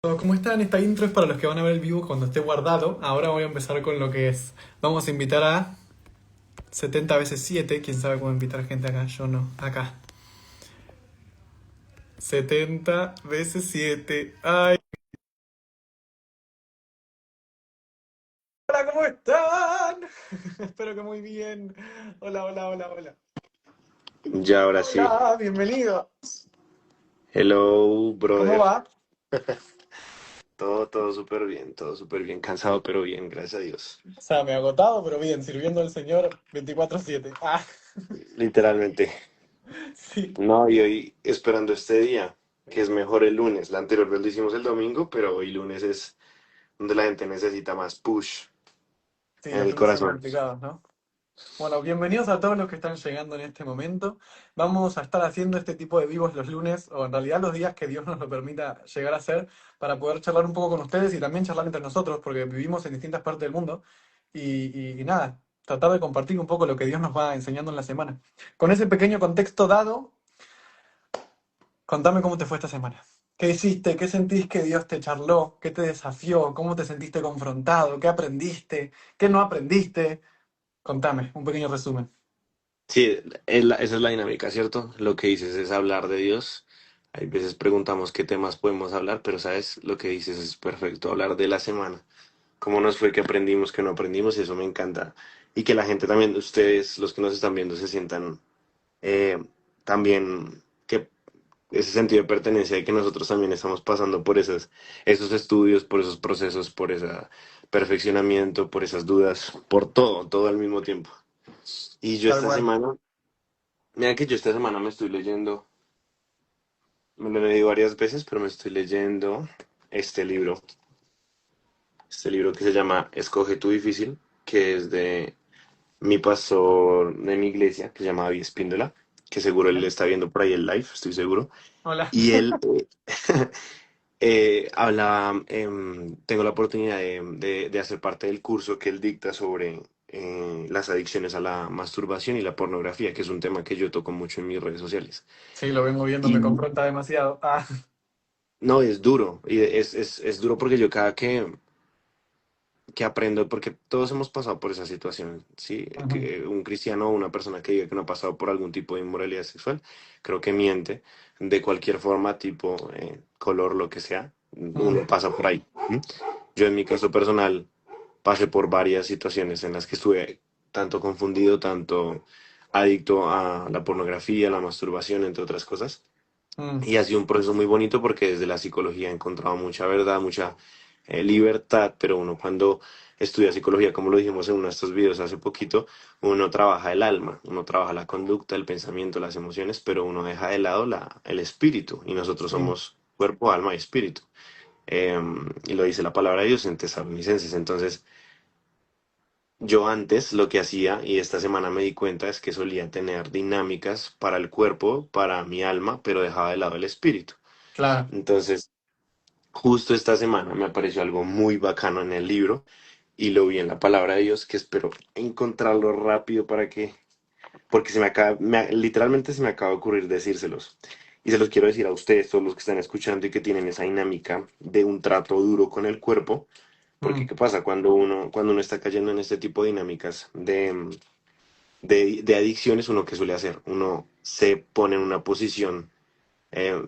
¿Cómo están? Esta intro es para los que van a ver el vivo cuando esté guardado. Ahora voy a empezar con lo que es. Vamos a invitar a 70 veces 7. ¿Quién sabe cómo invitar gente acá? Yo no. Acá. 70 veces 7. ¡Ay! Hola, ¿cómo están? Espero que muy bien. Hola, hola, hola, hola. Ya, ahora sí. Hola, bienvenido. Hello, ¿Cómo brother. va? Todo súper bien, todo súper bien. Cansado, pero bien, gracias a Dios. O sea, me he agotado, pero bien, sirviendo al Señor 24/7. Ah, Literalmente. sí. No, y hoy esperando este día, que es mejor el lunes. La anterior vez lo hicimos el domingo, pero hoy lunes es donde la gente necesita más push Sí, en los el lunes son corazón. complicados, ¿no? Bueno, bienvenidos a todos los que están llegando en este momento. Vamos a estar haciendo este tipo de vivos los lunes, o en realidad los días que Dios nos lo permita llegar a hacer, para poder charlar un poco con ustedes y también charlar entre nosotros, porque vivimos en distintas partes del mundo. Y nada, tratar de compartir un poco lo que Dios nos va enseñando en la semana. Con ese pequeño contexto dado, contame cómo te fue esta semana. ¿Qué hiciste? ¿Qué sentís que Dios te charló? ¿Qué te desafió? ¿Cómo te sentiste confrontado? ¿Qué aprendiste? ¿Qué no aprendiste? Contame, un pequeño resumen. Sí, esa es la dinámica, ¿cierto? Lo que dices es hablar de Dios. Hay veces preguntamos qué temas podemos hablar, pero sabes, lo que dices es perfecto, hablar de la semana. Cómo nos fue, que aprendimos, que no aprendimos, y eso me encanta. Y que la gente también, ustedes, los que nos están viendo, se sientan eh, también, que ese sentido de pertenencia y que nosotros también estamos pasando por esos estudios, por esos procesos, por ese perfeccionamiento, por esas dudas, por todo al mismo tiempo. Y yo Tal esta cual. semana, mira que yo esta semana me estoy leyendo, me lo he leído varias veces, pero me estoy leyendo este libro, este libro que se llama Escoge tu difícil, que es de mi pastor de mi iglesia, que se llama David Espíndola, que seguro él está viendo por ahí el live, estoy seguro. Hola. Y él habla, tengo la oportunidad de hacer parte del curso que él dicta sobre las adicciones a la masturbación y la pornografía, que es un tema que yo toco mucho en mis redes sociales. Sí, lo vengo viendo, me Y confronta demasiado. Ah, no, es duro, y es duro porque yo cada que aprendo, porque todos hemos pasado por esa situación, ¿sí? ujú, Que un cristiano o una persona que diga que no ha pasado por algún tipo de inmoralidad sexual, creo que miente de cualquier forma, tipo, color, lo que sea, mm, uno pasa por ahí. ¿M? Yo en mi caso personal pasé por varias situaciones en las que estuve tanto confundido, tanto adicto a la pornografía, a la masturbación, entre otras cosas. mm, Y ha sido un proceso muy bonito porque desde la psicología he encontrado mucha verdad, mucha libertad, pero uno cuando estudia psicología, como lo dijimos en uno de estos videos hace poquito, uno trabaja el alma, uno trabaja la conducta, el pensamiento, las emociones, pero uno deja de lado el espíritu y nosotros sí, somos cuerpo, alma y espíritu. Y lo dice la palabra de Dios en Tesalonicenses. Entonces, yo antes lo que hacía, y esta semana me di cuenta, es que solía tener dinámicas para el cuerpo, para mi alma, pero dejaba de lado el espíritu. claro. Entonces, justo esta semana me apareció algo muy bacano en el libro y lo vi en la palabra de Dios, que espero encontrarlo rápido porque literalmente se me acaba de ocurrir decírselos. Y se los quiero decir a ustedes, todos los que están escuchando y que tienen esa dinámica de un trato duro con el cuerpo, porque Mm, ¿qué pasa cuando uno está cayendo en este tipo de dinámicas de adicciones? Uno que suele hacer, uno se pone en una posición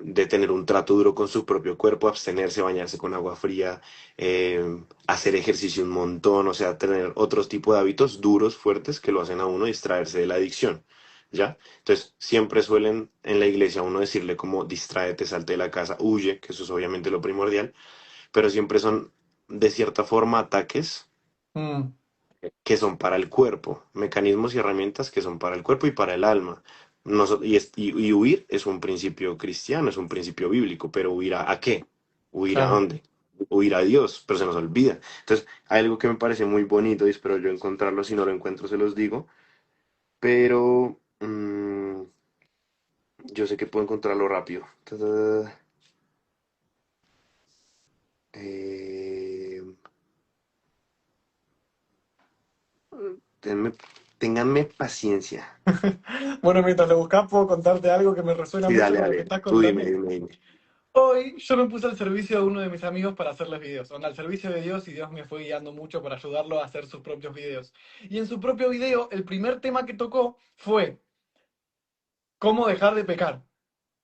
de tener un trato duro con su propio cuerpo, abstenerse, bañarse con agua fría, hacer ejercicio un montón, o sea, tener otros tipos de hábitos duros, fuertes, que lo hacen a uno distraerse de la adicción, ¿ya? Entonces, siempre suelen en la iglesia a uno decirle como distráete, salte de la casa, huye, que eso es obviamente lo primordial, pero siempre son de cierta forma ataques mm, que son para el cuerpo, mecanismos y herramientas que son para el cuerpo y para el alma. Y huir es un principio cristiano, es un principio bíblico, pero ¿huir a qué? ¿Huir a claro. dónde? Huir a Dios, pero se nos olvida. Entonces, hay algo que me parece muy bonito y espero yo encontrarlo. Si no lo encuentro, se los digo, pero yo sé que puedo encontrarlo rápido. Ta, ta, ta. Eh, tenme- ténganme paciencia. Bueno, mientras lo buscas, puedo contarte algo que me resuena Sí, mucho dale, con lo que dale. estás Tú dime, contando. dime, dime. Hoy yo me puse al servicio de uno de mis amigos para hacerles videos, onda, al servicio de Dios y Dios me fue guiando mucho para ayudarlo a hacer sus propios videos. Y en su propio video, el primer tema que tocó fue cómo dejar de pecar.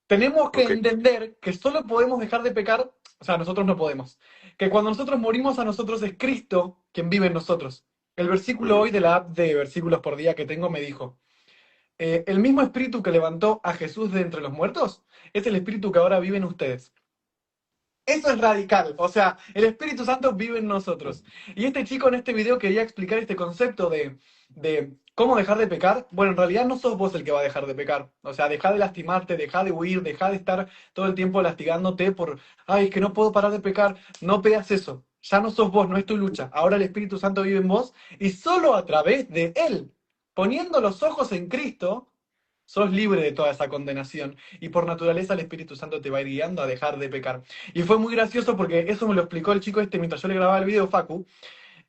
Tenemos que Ok. entender que solo podemos dejar de pecar, o sea, nosotros no podemos. Que cuando nosotros morimos a nosotros es Cristo quien vive en nosotros. El versículo Ujú. hoy de la app de versículos por día que tengo me dijo, el mismo espíritu que levantó a Jesús de entre los muertos es el espíritu que ahora vive en ustedes. Eso es radical, o sea, el Espíritu Santo vive en nosotros. Y este chico en este video quería explicar este concepto de cómo dejar de pecar. Bueno, en realidad no sos vos el que va a dejar de pecar. O sea, deja de lastimarte, deja de huir, deja de estar todo el tiempo lastigándote por, ay, es que no puedo parar de pecar. No pegas eso. Ya no sos vos, no es tu lucha. Ahora el Espíritu Santo vive en vos y solo a través de Él, poniendo los ojos en Cristo, sos libre de toda esa condenación y por naturaleza el Espíritu Santo te va a ir guiando a dejar de pecar. Y fue muy gracioso porque eso me lo explicó el chico este mientras yo le grababa el video, Facu.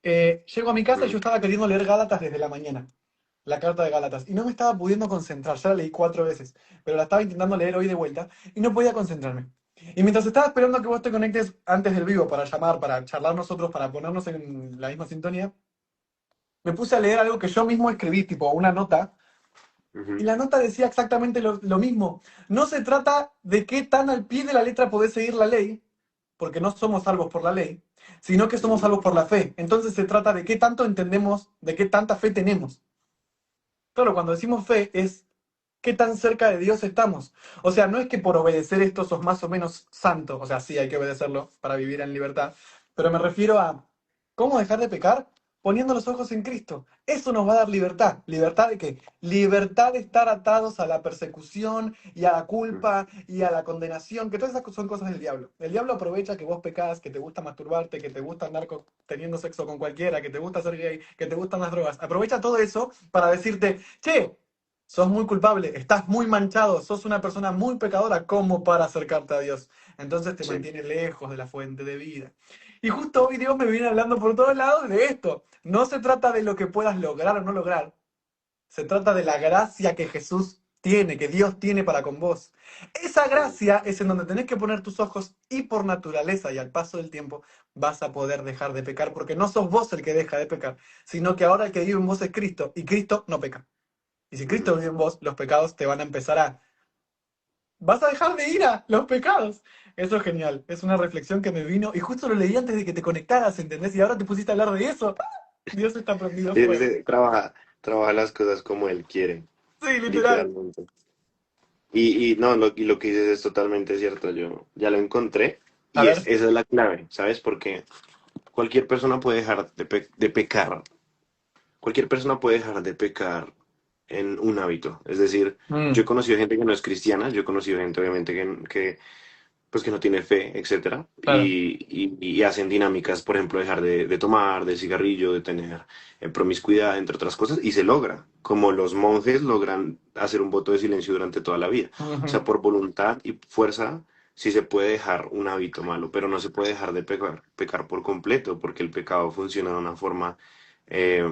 Llego a mi casa y yo Ujú. estaba queriendo leer Gálatas desde la mañana, la carta de Gálatas, y no me estaba pudiendo concentrar, ya la leí 4 veces, pero la estaba intentando leer hoy de vuelta y no podía concentrarme. Y mientras estaba esperando a que vos te conectes antes del vivo para llamar, para charlar nosotros, para ponernos en la misma sintonía, me puse a leer algo que yo mismo escribí, tipo una nota, y Ujú. la nota decía exactamente lo mismo. No se trata de qué tan al pie de la letra podés seguir la ley, porque no somos salvos por la ley, sino que somos Ujú. salvos por la fe. Entonces se trata de qué tanto entendemos, de qué tanta fe tenemos. Claro, cuando decimos fe es qué tan cerca de Dios estamos. O sea, no es que por obedecer esto sos más o menos santo. O sea, sí, hay que obedecerlo para vivir en libertad. Pero me refiero a cómo dejar de pecar poniendo los ojos en Cristo. Eso nos va a dar libertad. ¿Libertad de qué? Libertad de estar atados a la persecución y a la culpa y a la condenación, que todas esas son cosas del diablo. El diablo aprovecha que vos pecás, que te gusta masturbarte, que te gusta andar teniendo sexo con cualquiera, que te gusta ser gay, que te gustan las drogas. Aprovecha todo eso para decirte, che, sos muy culpable, estás muy manchado, sos una persona muy pecadora como para acercarte a Dios. Entonces te Sí. mantiene lejos de la fuente de vida. Y justo hoy Dios me viene hablando por todos lados de esto. No se trata de lo que puedas lograr o no lograr, se trata de la gracia que Jesús tiene, que Dios tiene para con vos. Esa gracia es en donde tenés que poner tus ojos y por naturaleza y al paso del tiempo vas a poder dejar de pecar, porque no sos vos el que deja de pecar, sino que ahora el que vive en vos es Cristo y Cristo no peca. Y si Cristo Ujú. vive en vos, los pecados te van a empezar a... Vas a dejar de ir a los pecados. Eso es genial. Es una reflexión que me vino y justo lo leí antes de que te conectaras, ¿entendés? Y ahora te pusiste a hablar de eso. ¡Ah! Dios está prendido fuego. Trabaja las cosas como él quiere, Sí, literal. literalmente. Y no, y lo que dices es totalmente cierto. Yo ya lo encontré A y ver. esa es la clave, ¿sabes? Porque cualquier persona puede dejar de pecar. Cualquier persona puede dejar de pecar en un hábito. Es decir, yo he Mm, conocido gente que no es cristiana, yo he conocido gente obviamente pues que no tiene fe, etcétera, claro. y hacen dinámicas, por ejemplo, dejar de tomar, del cigarrillo, de tener promiscuidad, entre otras cosas, y se logra, como los monjes logran hacer un voto de silencio durante toda la vida. O sea, Ujú. por voluntad y fuerza, sí se puede dejar un hábito malo, pero no se puede dejar de pecar por completo, porque el pecado funciona de una forma eh,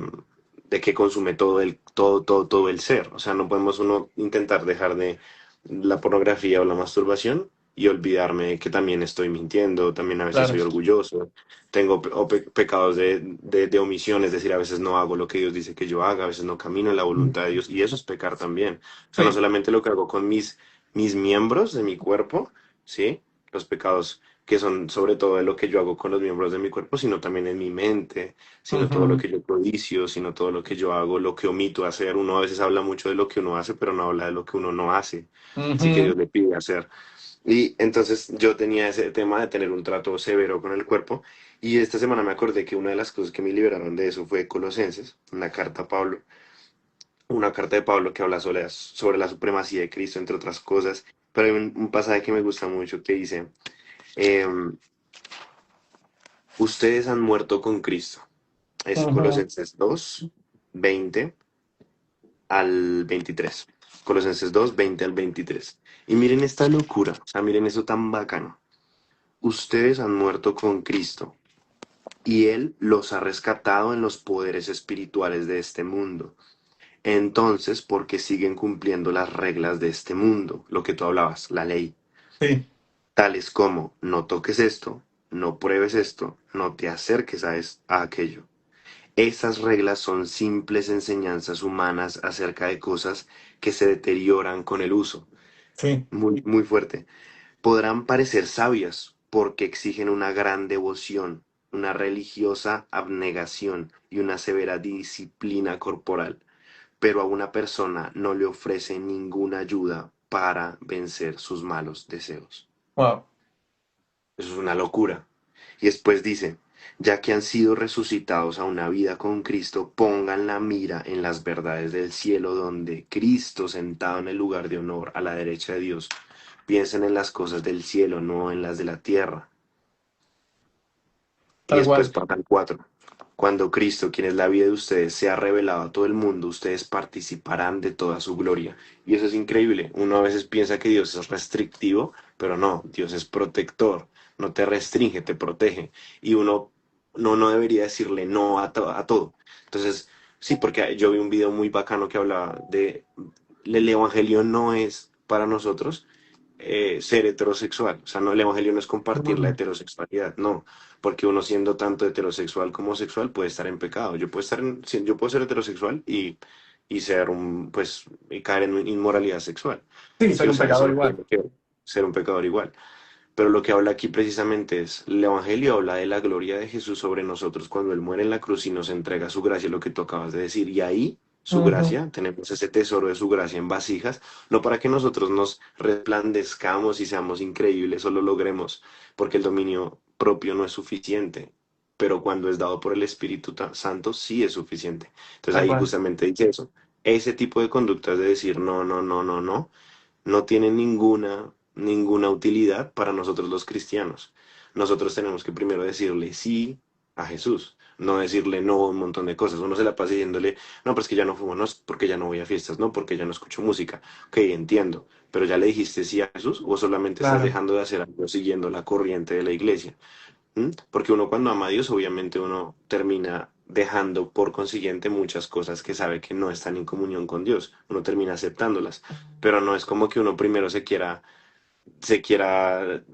de que consume todo el ser. O sea, no podemos uno intentar dejar de la pornografía o la masturbación y olvidarme de que también estoy mintiendo, también a veces Claro. soy orgulloso, tengo pecados de omisión, es decir, a veces no hago lo que Dios dice que yo haga, a veces no camino en la voluntad de Dios, y eso es pecar también. O sea, no Sí. solamente lo que hago con mis miembros de mi cuerpo, ¿sí? Los pecados que son sobre todo de lo que yo hago con los miembros de mi cuerpo, sino también en mi mente, sino todo lo Ujú. que yo codicio, sino todo lo que yo hago, lo que omito hacer. Uno a veces habla mucho de lo que uno hace, pero no habla de lo que uno no hace, sí que Dios Ujú. le pide hacer. Y entonces yo tenía ese tema de tener un trato severo con el cuerpo y esta semana me acordé que una de las cosas que me liberaron de eso fue Colosenses, una carta a Pablo, una carta de Pablo que habla sobre la supremacía de Cristo, entre otras cosas, pero hay un pasaje que me gusta mucho que dice, em, ustedes han muerto con Cristo. Es Ujú. Colosenses 2 20 al 23. Colosenses 2 20 al 23. Y miren esta locura, o sea, miren eso tan bacano. Ustedes han muerto con Cristo y Él los ha rescatado en los poderes espirituales de este mundo. Entonces, ¿por qué siguen cumpliendo las reglas de este mundo? Lo que tú hablabas, la ley. Sí. tales como no toques esto, no pruebes esto, no te acerques a aquello. Estas reglas son simples enseñanzas humanas acerca de cosas que se deterioran con el uso. Sí, Muy, muy fuerte. Podrán parecer sabias porque exigen una gran devoción, una religiosa abnegación y una severa disciplina corporal, pero a una persona no le ofrece ninguna ayuda para vencer sus malos deseos. wow. Eso es una locura. Y después dice, ya que han sido resucitados a una vida con Cristo, pongan la mira en las verdades del cielo, donde Cristo, sentado en el lugar de honor a la derecha de Dios, piensen en las cosas del cielo, no en las de la tierra. Y Tal después cual. pasan cuatro. Cuando Cristo, quien es la vida de ustedes, sea revelado a todo el mundo, ustedes participarán de toda su gloria. Y eso es increíble. Uno a veces piensa que Dios es restrictivo, pero no, Dios es protector. No te restringe, te protege. Y uno no debería decirle no a todo. Entonces, sí, porque yo vi un video muy bacano que hablaba de el evangelio no es para nosotros ser heterosexual. O sea, no, el evangelio no es compartir la Mm. heterosexualidad, no, porque uno siendo tanto heterosexual como sexual puede estar en pecado. Yo puedo estar yo puedo ser heterosexual y ser y caer en inmoralidad sexual. Sí, Sí, ser o un sea, eso pecador no igual. tiene que ser un pecador igual. Pero lo que habla aquí precisamente es, el Evangelio habla de la gloria de Jesús sobre nosotros cuando Él muere en la cruz y nos entrega su gracia, lo que tú acabas de decir. Y ahí su Ujú. gracia, tenemos ese tesoro de su gracia en vasijas, no para que nosotros nos resplandezcamos y seamos increíbles o lo logremos, porque el dominio propio no es suficiente. Pero cuando es dado por el Espíritu Santo, sí es suficiente. Entonces Tal ahí cual. justamente dice eso. Ese tipo de conductas de decir no, no, no, no, no, no tiene ninguna utilidad para nosotros los cristianos. Nosotros tenemos que primero decirle sí a Jesús, no decirle no a un montón de cosas. Uno se la pasa diciéndole, no, pero es que ya no fumo, no, es porque ya no voy a fiestas, no, porque ya no escucho música. Ok, entiendo, pero ¿ya le dijiste sí a Jesús o solamente estás Claro. dejando de hacer algo siguiendo la corriente de la iglesia? ¿Mm? Porque uno cuando ama a Dios, obviamente uno termina dejando por consiguiente muchas cosas que sabe que no están en comunión con Dios. Uno termina aceptándolas. Pero no es como que uno primero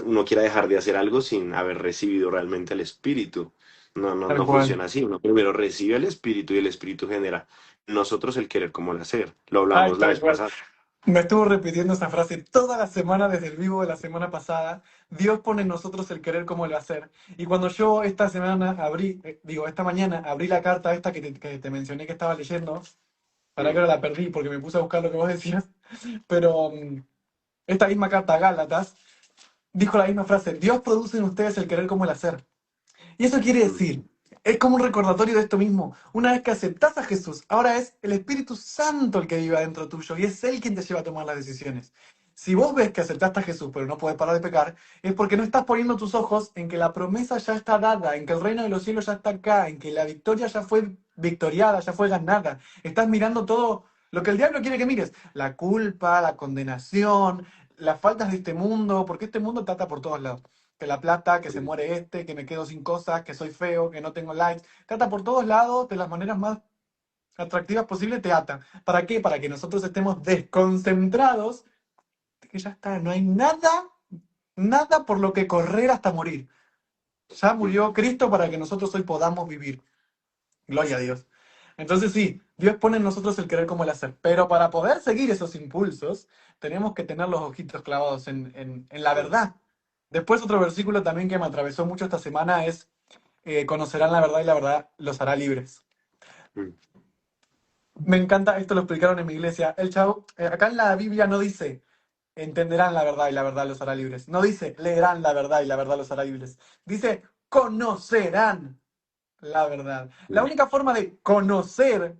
uno quiera dejar de hacer algo sin haber recibido realmente el Espíritu. No, no, Tal no cual. funciona así. Uno primero recibe el Espíritu y el Espíritu genera nosotros el querer como el hacer. Lo Ay, hablamos la tal vez cual. pasada. Me estuvo repitiendo esa frase toda la semana desde el vivo de la semana pasada. Dios pone en nosotros el querer como el hacer. Y cuando yo esta semana esta mañana abrí la carta esta que te mencioné que estaba leyendo, para que Mm, ahora la perdí porque me puse a buscar lo que vos decías, pero esta misma carta, Gálatas, dijo la misma frase, Dios produce en ustedes el querer como el hacer. Y eso quiere mm, decir, es como un recordatorio de esto mismo. Una vez que aceptás a Jesús, ahora es el Espíritu Santo el que vive adentro tuyo y es Él quien te lleva a tomar las decisiones. Si vos ves que aceptaste a Jesús pero no puedes parar de pecar, es porque no estás poniendo tus ojos en que la promesa ya está dada, en que el reino de los cielos ya está acá, en que la victoria ya fue victoriada, ya fue ganada. Estás mirando todo lo que el diablo quiere que mires. La culpa, la condenación, las faltas de este mundo, porque este mundo trata por todos lados que la plata, que se mm, muere este, que me quedo sin cosas, que soy feo, que no tengo likes. Trata por todos lados, de las maneras más atractivas posibles, te ata. ¿Para qué? Para que nosotros estemos desconcentrados de que ya está, no hay nada, nada por lo que correr hasta morir. Ya mm, murió Cristo para que nosotros hoy podamos vivir. Gloria a Dios. Entonces sí, Dios pone en nosotros el querer como el hacer, pero para poder seguir esos impulsos, tenemos que tener los ojitos clavados en la mm, verdad. Después otro versículo también que me atravesó mucho esta semana es, conocerán la verdad y la verdad los hará libres. mm, Me encanta, esto lo explicaron en mi iglesia. El chavo, acá en la Biblia no dice, entenderán la verdad y la verdad los hará libres. No dice, leerán la verdad y la verdad los hará libres. Dice, conocerán la verdad. La mm, única forma de conocer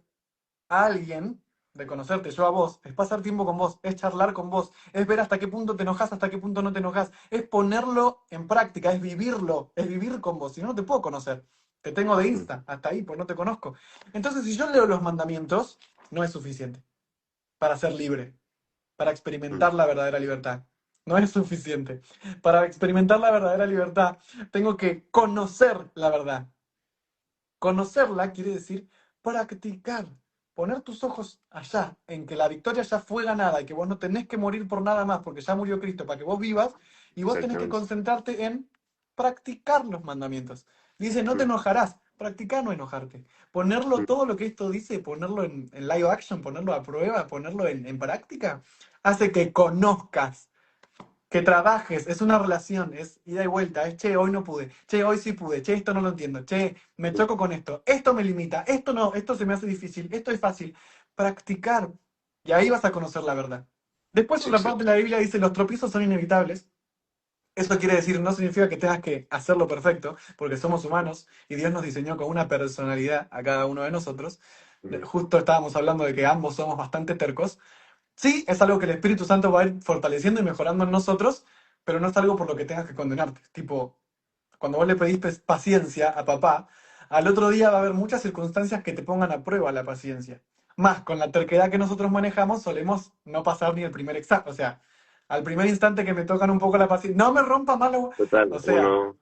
a alguien, de conocerte yo a vos, es pasar tiempo con vos, es charlar con vos, es ver hasta qué punto te enojas, hasta qué punto no te enojas, es ponerlo en práctica, es vivirlo, es vivir con vos, si no, no te puedo conocer. Te tengo de mm, Insta, hasta ahí, pues no te conozco. Entonces, si yo leo los mandamientos, no es suficiente para ser libre, para mm, experimentar la verdadera libertad. No es suficiente. Para experimentar la verdadera libertad, tengo que conocer la verdad. Conocerla quiere decir practicar, poner tus ojos allá, en que la victoria ya fue ganada y que vos no tenés que morir por nada más, porque ya murió Cristo para que vos vivas, Y vos tenés que exactamente. concentrarte en practicar los mandamientos. Dice, no te Mm, enojarás, practicar no enojarte. Ponerlo, mm, todo lo que esto dice, ponerlo en live action, ponerlo a prueba, ponerlo en práctica, hace que conozcas, que trabajes, es una relación, es ida y vuelta, es che, hoy no pude, che, hoy sí pude, che, esto no lo entiendo, che, me mm. choco con esto me limita, esto no, esto se me hace difícil, esto es fácil. Practicar, y ahí vas a conocer la verdad. Después Sí, otra parte de la Biblia dice, los tropiezos son inevitables. Eso quiere decir, no significa que tengas que hacerlo perfecto, porque somos humanos y Dios nos diseñó con una personalidad a cada uno de nosotros. mm, Justo estábamos hablando de que ambos somos bastante tercos. Sí, es algo que el Espíritu Santo va a ir fortaleciendo y mejorando en nosotros, pero no es algo por lo que tengas que condenarte. Tipo, cuando vos le pedís paciencia a papá, al otro día va a haber muchas circunstancias que te pongan a prueba la paciencia. Más, con la terquedad que nosotros manejamos, solemos no pasar ni el primer examen. O sea, al primer instante que me tocan un poco la paciencia, no me rompa malo. total, O sea, uno,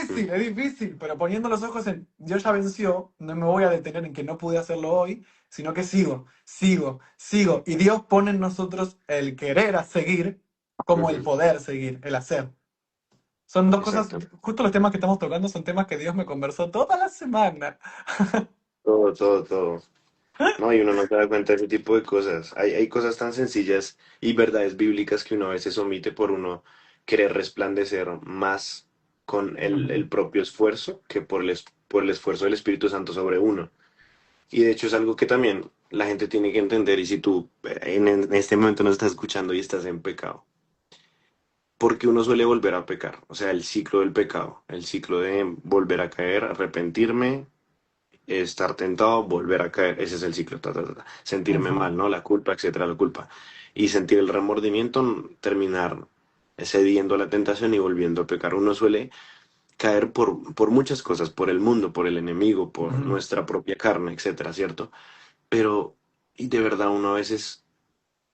mm, es difícil, pero poniendo los ojos en Dios ya venció, no me voy a detener en que no pude hacerlo hoy, sino que sigo, sigo, sigo. Y Dios pone en nosotros el querer a seguir como el ujú, poder seguir, el hacer. Son dos cosas, exacto. justo los temas que estamos tocando son temas que Dios me conversó toda la semana. Todo, todo, todo. No, y uno no se da cuenta de ese tipo de cosas. Hay cosas tan sencillas y verdades bíblicas que uno a veces omite por uno querer resplandecer más con Ujú, el propio esfuerzo que por el esfuerzo del Espíritu Santo sobre uno. Y de hecho es algo que también la gente tiene que entender. Y si tú en este momento no estás escuchando y estás en pecado, porque uno suele volver a pecar. O sea, el ciclo del pecado, el ciclo de volver a caer, arrepentirme, estar tentado, volver a caer, ese es el ciclo, ta, ta, ta, ta. Sentirme ujú, mal, ¿no? La culpa, etcétera, la culpa. Y sentir el remordimiento, terminar cediendo a la tentación y volviendo a pecar. Uno suele caer por muchas cosas, por el mundo, por el enemigo, por ujú, nuestra propia carne, etcétera, ¿cierto? Pero, y de verdad uno a veces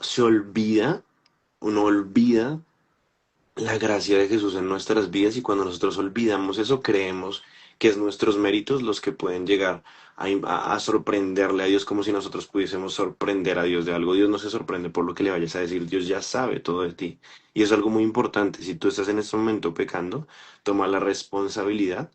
se olvida, uno olvida la gracia de Jesús en nuestras vidas y cuando nosotros olvidamos eso, creemos que es nuestros méritos los que pueden llegar a sorprenderle a Dios como si nosotros pudiésemos sorprender a Dios de algo. Dios no se sorprende por lo que le vayas a decir, Dios ya sabe todo de ti. Y es algo muy importante. Si tú estás en este momento pecando, toma la responsabilidad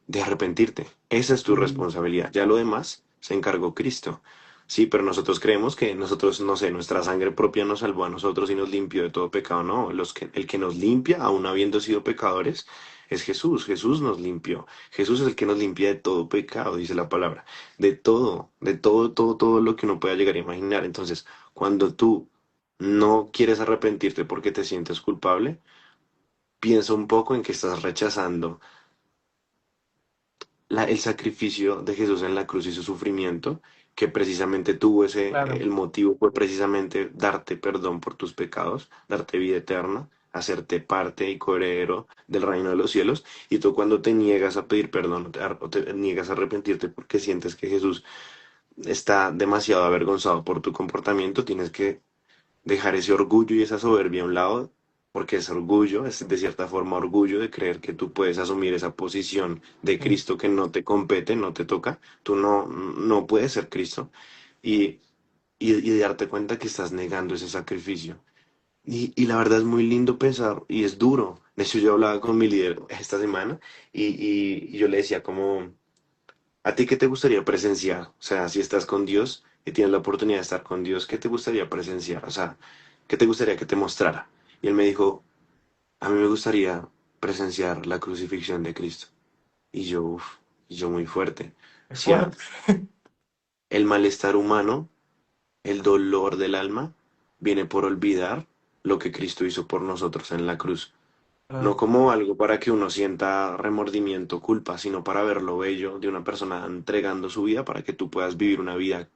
de arrepentirte. Esa es tu ujú. responsabilidad. Ya lo demás se encargó Cristo. Sí, pero nosotros creemos que nosotros, no sé, nuestra sangre propia nos salvó a nosotros y nos limpió de todo pecado. No, el que nos limpia, aun habiendo sido pecadores, es Jesús. Jesús nos limpió. Jesús es el que nos limpia de todo pecado, dice la palabra. De todo, todo, todo lo que uno pueda llegar a imaginar. Entonces, cuando tú no quieres arrepentirte porque te sientes culpable, piensa un poco en que estás rechazando el sacrificio de Jesús en la cruz y su sufrimiento, que precisamente tuvo Claro. el motivo fue precisamente darte perdón por tus pecados, darte vida eterna, hacerte parte y coheredero del reino de los cielos, y tú cuando te niegas a pedir perdón o te niegas a arrepentirte porque sientes que Jesús está demasiado avergonzado por tu comportamiento, tienes que dejar ese orgullo y esa soberbia a un lado, porque es orgullo, es de cierta forma orgullo de creer que tú puedes asumir esa posición de Sí. Cristo que no te compete, no te toca, tú no puedes ser Cristo, y, y darte cuenta que estás negando ese sacrificio. Y la verdad es muy lindo pensar, y es duro. De hecho, yo hablaba con mi líder esta semana y yo le decía como, ¿a ti qué te gustaría presenciar? O sea, si estás con Dios y tienes la oportunidad de estar con Dios, ¿qué te gustaría presenciar? O sea, ¿qué te gustaría que te mostrara? Y él me dijo, a mí me gustaría presenciar la crucifixión de Cristo. Y yo, uf, y yo muy fuerte. O Es sea, fuerte. el malestar humano, el dolor del alma, viene por olvidar lo que Cristo hizo por nosotros en la cruz. No Claro. como algo para que uno sienta remordimiento, culpa, sino para ver lo bello de una persona entregando su vida para que tú puedas vivir una vida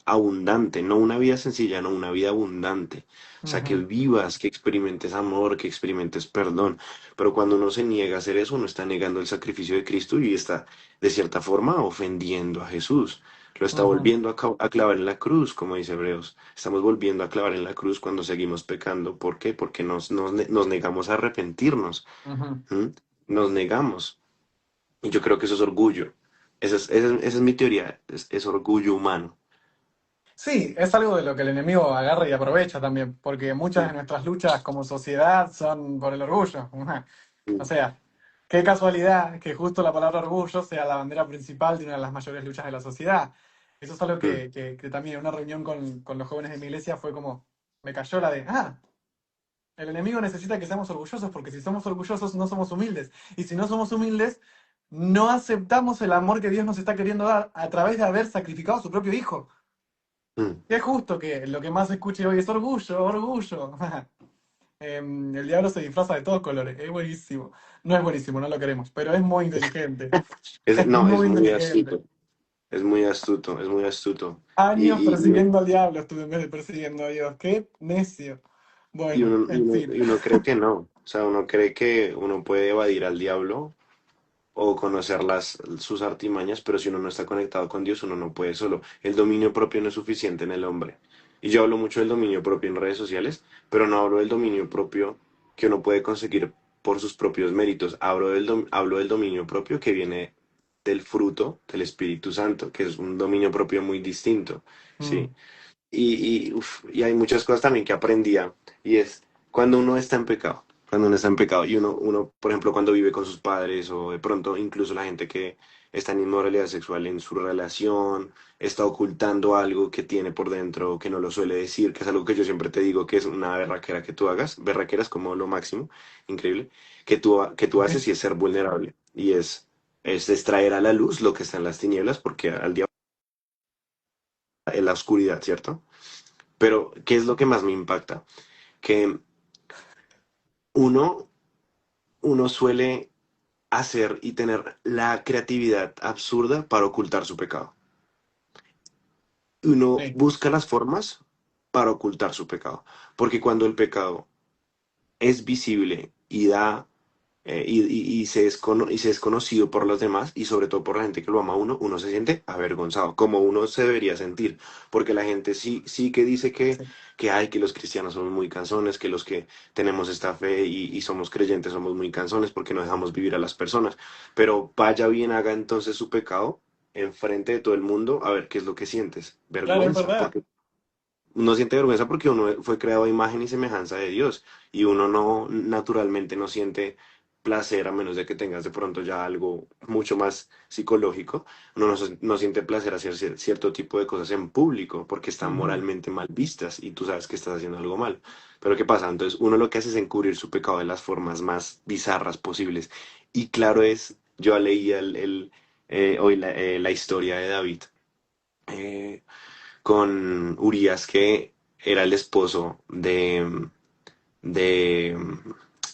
abundante, no una vida sencilla, no una vida abundante. O sea, que Ujú, vivas, que experimentes amor, que experimentes perdón. Pero cuando uno se niega a hacer eso, uno está negando el sacrificio de Cristo y está, de cierta forma, ofendiendo a Jesús. Lo está ujú, volviendo a clavar en la cruz, como dice Hebreos. Estamos volviendo a clavar en la cruz cuando seguimos pecando. ¿Por qué? Porque nos negamos a arrepentirnos. ujú. ¿M? Nos negamos. Y yo creo que eso es orgullo. Esa es mi teoría, es orgullo humano. Sí, es algo de lo que el enemigo agarra y aprovecha también, porque muchas de Mm, nuestras luchas como sociedad son por el orgullo. O mm, sea, qué casualidad que justo la palabra orgullo sea la bandera principal de una de las mayores luchas de la sociedad. Eso es algo mm, que también en una reunión con los jóvenes de mi iglesia fue como, me cayó la de, el enemigo necesita que seamos orgullosos porque si somos orgullosos no somos humildes. Y si no somos humildes, no aceptamos el amor que Dios nos está queriendo dar a través de haber sacrificado a su propio hijo. mm. Qué justo que lo que más se escuche hoy es orgullo, orgullo. El diablo se disfraza de todos colores, es buenísimo. No es buenísimo, no lo queremos, pero es muy inteligente. Es No, es muy muy inteligente. astuto, es muy astuto, es muy astuto. Años Y, y, persiguiendo al diablo estuve en vez de persiguiendo a Dios. Qué necio. y Bueno, uno, y en uno, fin. y uno cree que no. O sea, uno cree que uno puede evadir al diablo o conocer sus artimañas, pero si uno no está conectado con Dios, uno no puede solo. El dominio propio no es suficiente en el hombre. Y yo hablo mucho del dominio propio en redes sociales, pero no hablo del dominio propio que uno puede conseguir por sus propios méritos. Hablo del dominio propio que viene del fruto del Espíritu Santo, que es un dominio propio muy distinto. Mm, Sí. Y hay muchas cosas también que aprendía, y es cuando uno está en pecado, cuando uno está en pecado, y uno, por ejemplo, cuando vive con sus padres, o de pronto incluso la gente que está en inmoralidad sexual en su relación, está ocultando algo que tiene por dentro, que no lo suele decir, que es algo que yo siempre te digo que es una berraquera que tú hagas, berraquera es como lo máximo, increíble, que tú ok. haces y es ser vulnerable, y es extraer a la luz lo que está en las tinieblas, porque al diablo en la oscuridad, ¿cierto? Pero, ¿qué es lo que más me impacta? Que uno, uno suele hacer y tener la creatividad absurda para ocultar su pecado. Uno Sí, busca las formas para ocultar su pecado. Porque cuando el pecado es visible y da y se es conocido por los demás y sobre todo por la gente que lo ama a uno, uno se siente avergonzado, como uno se debería sentir, porque la gente sí que dice sí. que los cristianos somos muy cansones, que los que tenemos esta fe y somos creyentes somos muy cansones porque no dejamos vivir a las personas, pero vaya bien, haga entonces su pecado enfrente de todo el mundo, a ver qué es lo que sientes, Claro, es vergüenza, verdad. porque uno siente vergüenza porque uno fue creado a imagen y semejanza de Dios y uno no naturalmente no siente placer a menos de que tengas de pronto ya algo mucho más psicológico. Uno no siente placer hacer cierto tipo de cosas en público porque están Ujú. moralmente mal vistas y tú sabes que estás haciendo algo mal. Pero ¿qué pasa? Entonces uno lo que hace es encubrir su pecado de las formas más bizarras posibles. Y claro es, yo leí hoy la historia de David. eh, con Urias, que era el esposo de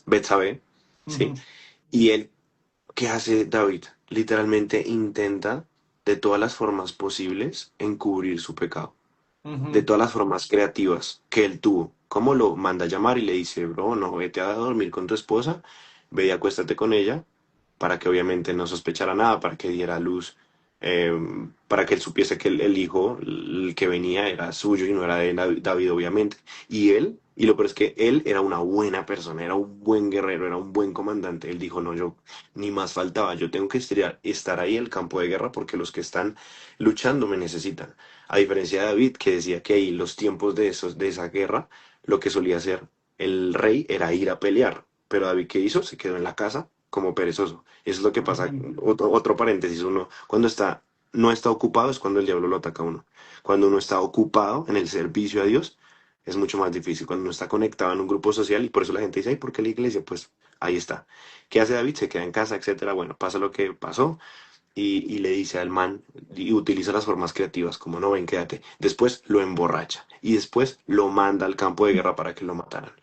Betsabé, ¿sí? Ujú. Y él, ¿qué hace David? Literalmente intenta de todas las formas posibles encubrir su pecado, de Ujú. todas las formas creativas que él tuvo. ¿Cómo lo manda a llamar y le dice, bro, no, vete a dormir con tu esposa, ve y acuéstate con ella, para que obviamente no sospechara nada, para que diera luz, eh, para que él supiese que el hijo, el que venía, era suyo y no era de David, obviamente. Y lo peor es que él era una buena persona, era un buen guerrero, era un buen comandante. Él dijo, no, yo ni más faltaba, yo tengo que estar ahí en el campo de guerra porque los que están luchando me necesitan. A diferencia de David, que decía que ahí los tiempos de esa guerra, lo que solía hacer el rey era ir a pelear. Pero David, ¿qué hizo? Se quedó en la casa como perezoso. Eso es lo que pasa. Ujú. Otro paréntesis, uno cuando no está ocupado es cuando el diablo lo ataca a uno. Cuando uno está ocupado en el servicio a Dios, es mucho más difícil. Cuando uno está conectado en un grupo social, y por eso la gente dice, ay, ¿por qué la iglesia? Pues ahí está. ¿Qué hace David? Se queda en casa, etcétera. Bueno, pasa lo que pasó y le dice al man, y utiliza las formas creativas, como no ven, quédate. Después lo emborracha y después lo manda al campo de guerra para que lo mataran.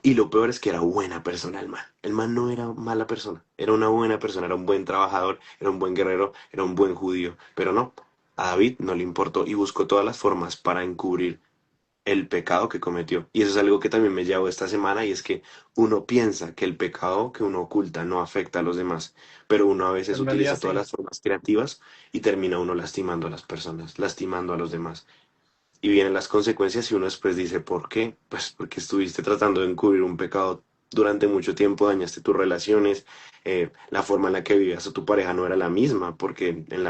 Y lo peor es que era buena persona el man. El man no era mala persona, era una buena persona, era un buen trabajador, era un buen guerrero, era un buen judío. Pero no, a David no le importó y buscó todas las formas para encubrir el pecado que cometió. Y eso es algo que también me llevó esta semana y es que uno piensa que el pecado que uno oculta no afecta a los demás, pero uno a veces En realidad utiliza todas sí. las formas creativas y termina uno lastimando a las personas, lastimando a los demás. Y vienen las consecuencias y uno después dice, ¿por qué? Pues porque estuviste tratando de encubrir un pecado durante mucho tiempo dañaste tus relaciones, la forma en la que vivías a tu pareja no era la misma, porque en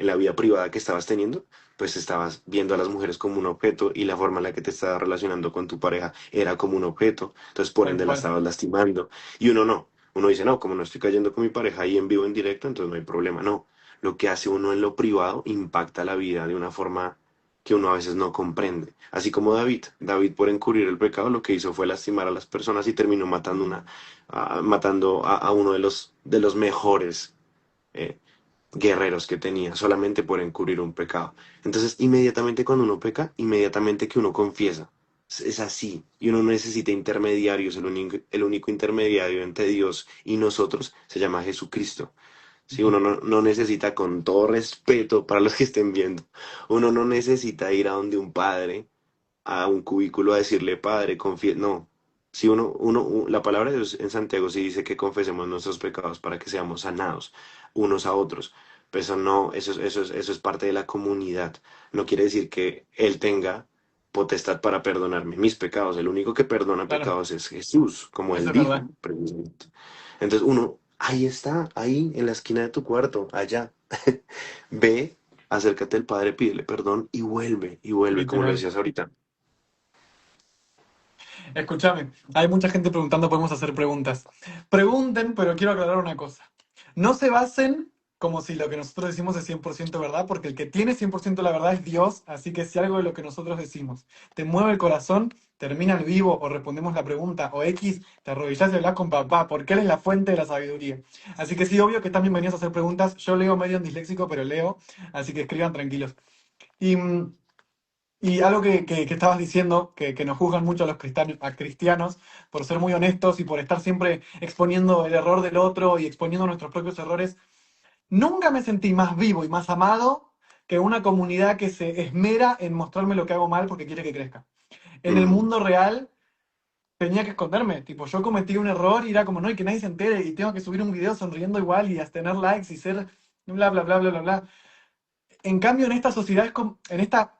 la vida privada que estabas teniendo, pues estabas viendo a las mujeres como un objeto y la forma en la que te estabas relacionando con tu pareja era como un objeto, entonces por Tal ende la cual. estabas lastimando. Y uno no, uno dice, no, como no estoy cayendo con mi pareja ahí en vivo, en directo, entonces no hay problema, no. Lo que hace uno en lo privado impacta la vida de una forma que uno a veces no comprende. Así como David por encubrir el pecado lo que hizo fue lastimar a las personas y terminó matando a uno de los mejores eh, guerreros que tenía, solamente por encubrir un pecado. Entonces, inmediatamente cuando uno peca, inmediatamente que uno confiesa, es así, y uno no necesita intermediarios, el único intermediario entre Dios y nosotros se llama Jesucristo. Sí, Ujú. uno no necesita, con todo respeto para los que estén viendo, uno no necesita ir a donde un padre, a un cubículo a decirle, padre, confía. No. Si la palabra de Dios en Santiago sí dice que confesemos nuestros pecados para que seamos sanados unos a otros. Pero eso no, eso es parte de la comunidad. No quiere decir que Él tenga potestad para perdonarme mis pecados. El único que perdona Claro, pecados es Jesús, como eso Él es verdad. dijo, precisamente. Entonces ahí está, ahí en la esquina de tu cuarto, allá. Ve, acércate al Padre, pídele perdón y vuelve, como lo Literal. decías ahorita. Escúchame, hay mucha gente preguntando, podemos hacer preguntas. Pregunten, pero quiero aclarar una cosa. No se basen como si lo que nosotros decimos es 100% verdad, porque el que tiene 100% la verdad es Dios, así que si algo de lo que nosotros decimos te mueve el corazón, termina el vivo o respondemos la pregunta, o X, te arrodillás y hablas con papá, porque Él es la fuente de la sabiduría. Así que sí, obvio que están bienvenidos a hacer preguntas. Yo leo medio en disléxico, pero leo, así que escriban tranquilos. Y y algo que estabas diciendo, que nos juzgan mucho a los a cristianos por ser muy honestos y por estar siempre exponiendo el error del otro y exponiendo nuestros propios errores, nunca me sentí más vivo y más amado que una comunidad que se esmera en mostrarme lo que hago mal porque quiere que crezca. En el Mm, mundo real tenía que esconderme, tipo, yo cometí un error y era como, no, y que nadie se entere y tengo que subir un video sonriendo igual y hasta tener likes y ser bla, bla, bla, bla, bla, bla. En cambio, en esta sociedad, en esta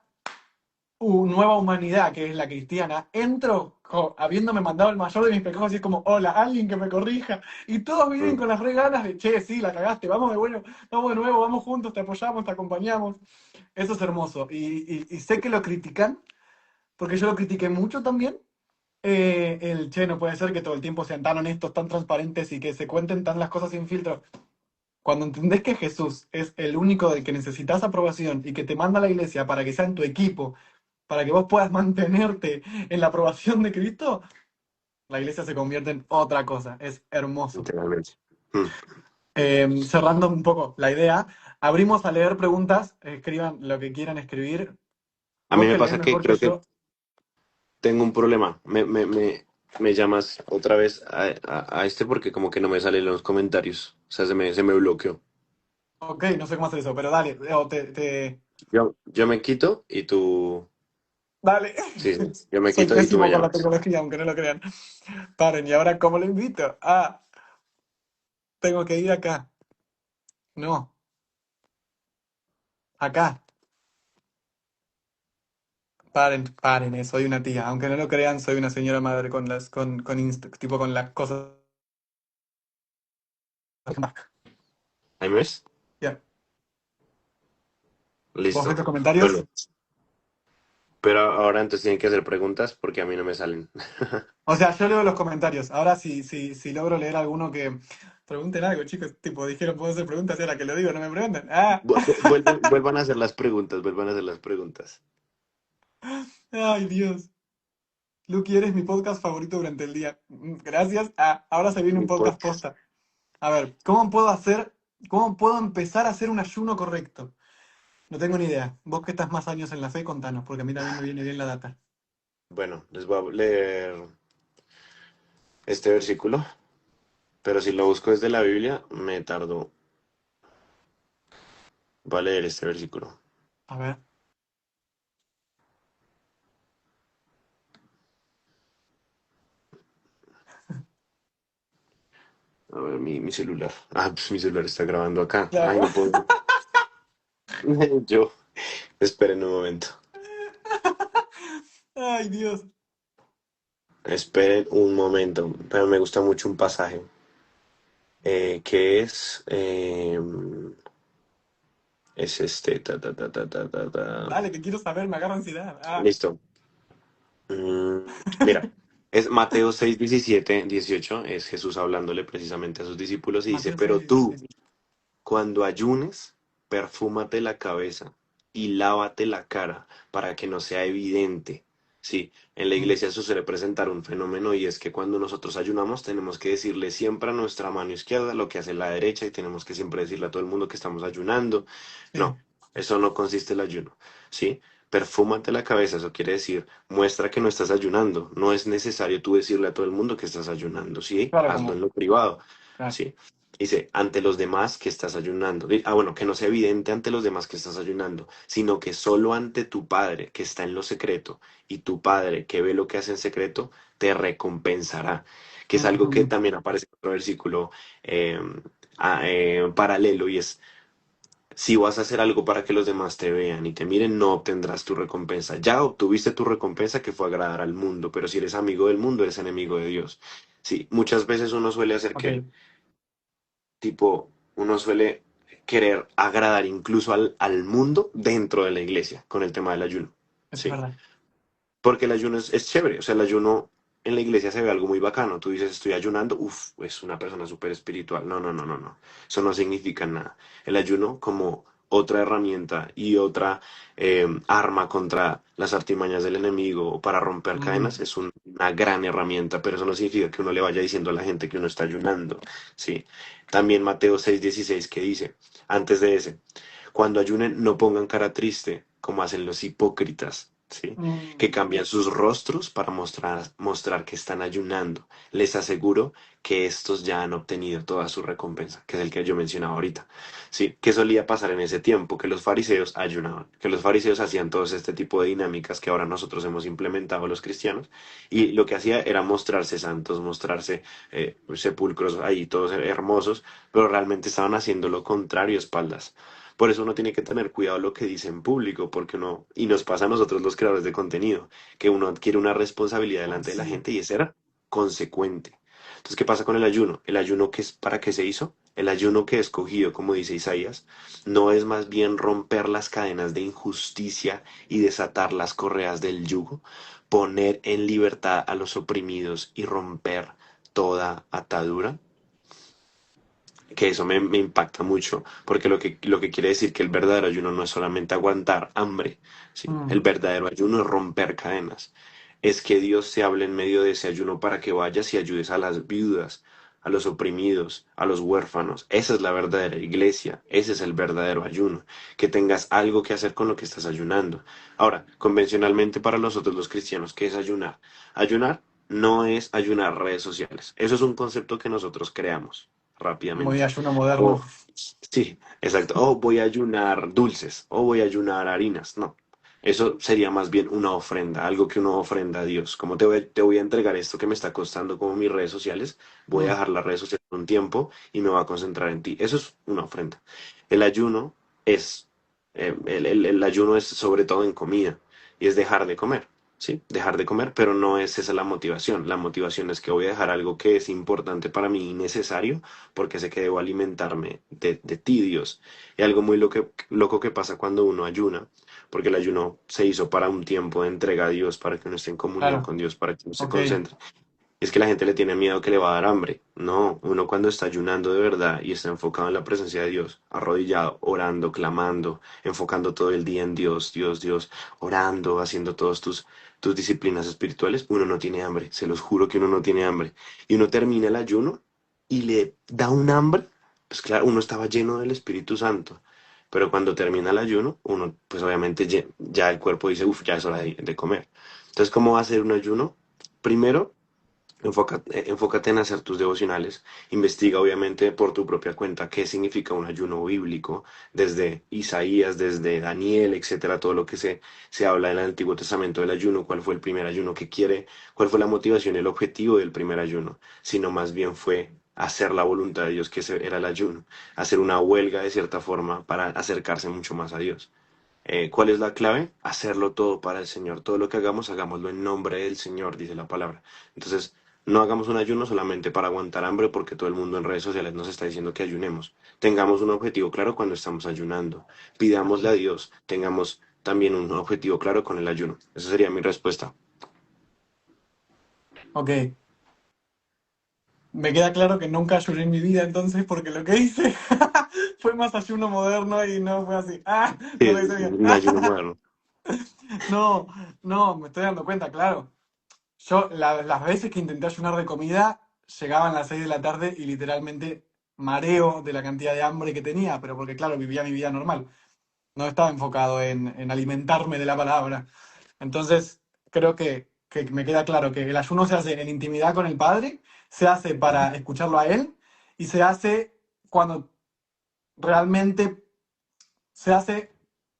nueva humanidad, que es la cristiana, entro habiéndome mandado el mayor de mis pecados y es como, hola, alguien que me corrija. Y todos vienen mm, con las re ganas de, che, sí, la cagaste, vamos de bueno, vamos de nuevo, vamos juntos, te apoyamos, te acompañamos. Eso es hermoso. Y sé que lo critican, porque yo lo critiqué mucho también. El, che, no puede ser que todo el tiempo sean tan honestos, tan transparentes y que se cuenten tan las cosas sin filtro. Cuando entendés que Jesús es el único del que necesitas aprobación y que te manda a la iglesia para que sea en tu equipo, para que vos puedas mantenerte en la aprobación de Cristo, la iglesia se convierte en otra cosa. Es hermoso. literalmente. Mm. Cerrando un poco la idea, abrimos a leer preguntas. Escriban lo que quieran escribir. A mí Vos me que lees pasa que mejor que creo que yo. tengo un problema. Me llamas otra vez a este porque como que no me salen los comentarios. O sea, se me bloqueó. Ok, no sé cómo hacer eso, pero dale. Yo me quito y tú... Dale. Sí, sí. Yo me Soy quito y tú me pésimo con la llamas. tecnología, aunque no lo crean. Paren, ¿y ahora cómo lo invito? Ah, tengo que ir acá. No, acá. Paren, paren, soy una tía. Aunque no lo crean, soy una señora madre con tipo con las cosas. ¿Ahí me ves? Ya. ¿Vos ves Listo. los comentarios? Bueno, pero ahora entonces tienen que hacer preguntas porque a mí no me salen. O sea, yo leo los comentarios. Ahora si logro leer alguno que pregunten algo, chicos. Tipo, dijeron, puedo hacer preguntas y ahora que lo digo, no me preguntan. Ah, Vuelvan a hacer las preguntas, vuelvan a hacer las preguntas. ay, Dios. Lucky, eres mi podcast favorito durante el día. Gracias. Ah, ahora se viene un Mi podcast podcast. posta. A ver, cómo puedo empezar a hacer un ayuno correcto? No tengo ni idea. Vos que estás más años en la fe, contanos, porque a mí también me viene bien la data. Bueno, les voy a leer este versículo, pero si lo busco desde la Biblia, me tardo. Voy a leer este versículo. A ver. A ver, mi celular. Ah, pues mi celular está grabando acá. Ay, Claro. no puedo. Yo, esperen un momento. Ay, Dios. esperen un momento, pero me gusta mucho un pasaje que es este, Dale, que quiero saber, me agarra ansiedad. listo. Mira, es Mateo 6 17 18 es Jesús hablándole precisamente a sus discípulos y dice, Mateo 6, pero tú, 17. cuando ayunes, perfúmate la cabeza y lávate la cara para que no sea evidente. Sí, en la Mm, iglesia eso suele presentar un fenómeno y es que cuando nosotros ayunamos tenemos que decirle siempre a nuestra mano izquierda lo que hace la derecha y tenemos que siempre decirle a todo el mundo que estamos ayunando. sí. No, eso no consiste el ayuno. Sí, perfúmate la cabeza, eso quiere decir muestra que no estás ayunando. No es necesario tú decirle a todo el mundo que estás ayunando. Sí, Claro, hazlo en como. lo privado. Claro. Sí. Dice, ante los demás que estás ayunando. Bueno, que no sea evidente ante los demás que estás ayunando, sino que solo ante tu Padre que está en lo secreto y tu Padre que ve lo que hace en secreto, te recompensará. Que es algo que Ujú. también aparece en otro versículo eh, paralelo y es, si vas a hacer algo para que los demás te vean y te miren, no obtendrás tu recompensa. Ya obtuviste tu recompensa que fue agradar al mundo, pero si eres amigo del mundo, eres enemigo de Dios. Sí, muchas veces uno suele hacer Ok, que tipo, uno suele querer agradar incluso al mundo dentro de la iglesia con el tema del ayuno, eso es ¿sí? verdad. Porque el ayuno es chévere, o sea, el ayuno en la iglesia se ve algo muy bacano. Tú dices, estoy ayunando, uff, es una persona súper espiritual. No, no, no, no, no. Eso no significa nada. El ayuno como otra herramienta y otra arma contra las artimañas del enemigo o para romper cadenas Mm, es una gran herramienta, pero eso no significa que uno le vaya diciendo a la gente que uno está ayunando, ¿sí? También Mateo 6:16 que dice, antes de ese, cuando ayunen no pongan cara triste como hacen los hipócritas, ¿sí? Que mm, cambian sus rostros para mostrar que están ayunando. Les aseguro que estos ya han obtenido toda su recompensa, que es el que yo mencionaba ahorita. Sí, que solía pasar en ese tiempo, que los fariseos ayunaban, que los fariseos hacían todo este tipo de dinámicas que ahora nosotros hemos implementado los cristianos, y lo que hacía era mostrarse santos, mostrarse sepulcros ahí todos hermosos, pero realmente estaban haciendo lo contrario, espaldas. Por eso uno tiene que tener cuidado lo que dice en público, porque uno, y nos pasa a nosotros los creadores de contenido, que uno adquiere una responsabilidad delante de la sí. gente y es ser consecuente. Entonces, ¿qué pasa con el ayuno? El ayuno que es para qué se hizo, el ayuno que he escogido, como dice Isaías, no es más bien romper las cadenas de injusticia y desatar las correas del yugo, poner en libertad a los oprimidos y romper toda atadura, que eso me impacta mucho, porque lo que quiere decir que el verdadero ayuno no es solamente aguantar hambre, ¿sí? El Mm, verdadero ayuno es romper cadenas. Es que Dios se hable en medio de ese ayuno para que vayas y ayudes a las viudas, a los oprimidos, a los huérfanos. Esa es la verdadera iglesia, ese es el verdadero ayuno, que tengas algo que hacer con lo que estás ayunando. Ahora, convencionalmente para nosotros los cristianos, ¿qué es ayunar? Ayunar no es ayunar redes sociales. Eso es un concepto que nosotros creamos muy rápidamente. ayuno moderno. O, sí, exacto. O voy a ayunar dulces, o voy a ayunar harinas. No, eso sería más bien una ofrenda, algo que uno ofrenda a Dios. Como te voy a entregar esto que me está costando como mis redes sociales, voy a Mm, dejar las redes sociales un tiempo y me voy a concentrar en ti. Eso es una ofrenda. El ayuno es, el ayuno es sobre todo en comida y es dejar de comer. Sí, dejar de comer, pero no es esa la motivación. La motivación es que voy a dejar algo que es importante para mí y necesario porque sé que debo alimentarme de ti, Dios. Y algo muy loco que pasa cuando uno ayuna, porque el ayuno se hizo para un tiempo de entrega a Dios, para que uno esté en comunión claro, con Dios, para que uno se ok. concentre. Es que la gente le tiene miedo que le va a dar hambre. No, uno cuando está ayunando de verdad y está enfocado en la presencia de Dios, arrodillado, orando, clamando, enfocando todo el día en Dios, Dios, Dios, orando, haciendo todas tus disciplinas espirituales, uno no tiene hambre. Se los juro que uno no tiene hambre. Y uno termina el ayuno y le da un hambre. Pues claro, uno estaba lleno del Espíritu Santo. Pero cuando termina el ayuno, uno, pues obviamente ya el cuerpo dice, uff, ya es hora de comer. Entonces, ¿cómo va a ser un ayuno? Primero, enfócate en hacer tus devocionales. Investiga obviamente por tu propia cuenta qué significa un ayuno bíblico, desde Isaías, desde Daniel, etcétera, todo lo que se habla en el Antiguo Testamento del ayuno, cuál fue el primer ayuno que quiere, cuál fue la motivación, el objetivo del primer ayuno, sino más bien fue hacer la voluntad de Dios, que ese era el ayuno, hacer una huelga de cierta forma para acercarse mucho más a Dios. ¿Cuál es la clave? Hacerlo todo para el Señor. Todo lo que hagamos, hagámoslo en nombre del Señor, dice la palabra. Entonces, no hagamos un ayuno solamente para aguantar hambre, porque todo el mundo en redes sociales nos está diciendo que ayunemos. Tengamos un objetivo claro cuando estamos ayunando. Pidámosle a Dios, tengamos también un objetivo claro con el ayuno. Esa sería mi respuesta. Ok, me queda claro que nunca ayuné en mi vida entonces porque lo que hice fue más ayuno moderno y no fue así. Ah, Sí, no lo es hice bien. un ayuno moderno. No, no, me estoy dando cuenta, claro. Yo las veces que intenté ayunar de comida, llegaban las 6 de la tarde y literalmente mareo de la cantidad de hambre que tenía, pero porque claro, vivía mi vida normal. No estaba enfocado en alimentarme de la palabra. Entonces, creo que me queda claro que el ayuno se hace en intimidad con el Padre, se hace para escucharlo a Él y se hace cuando realmente se hace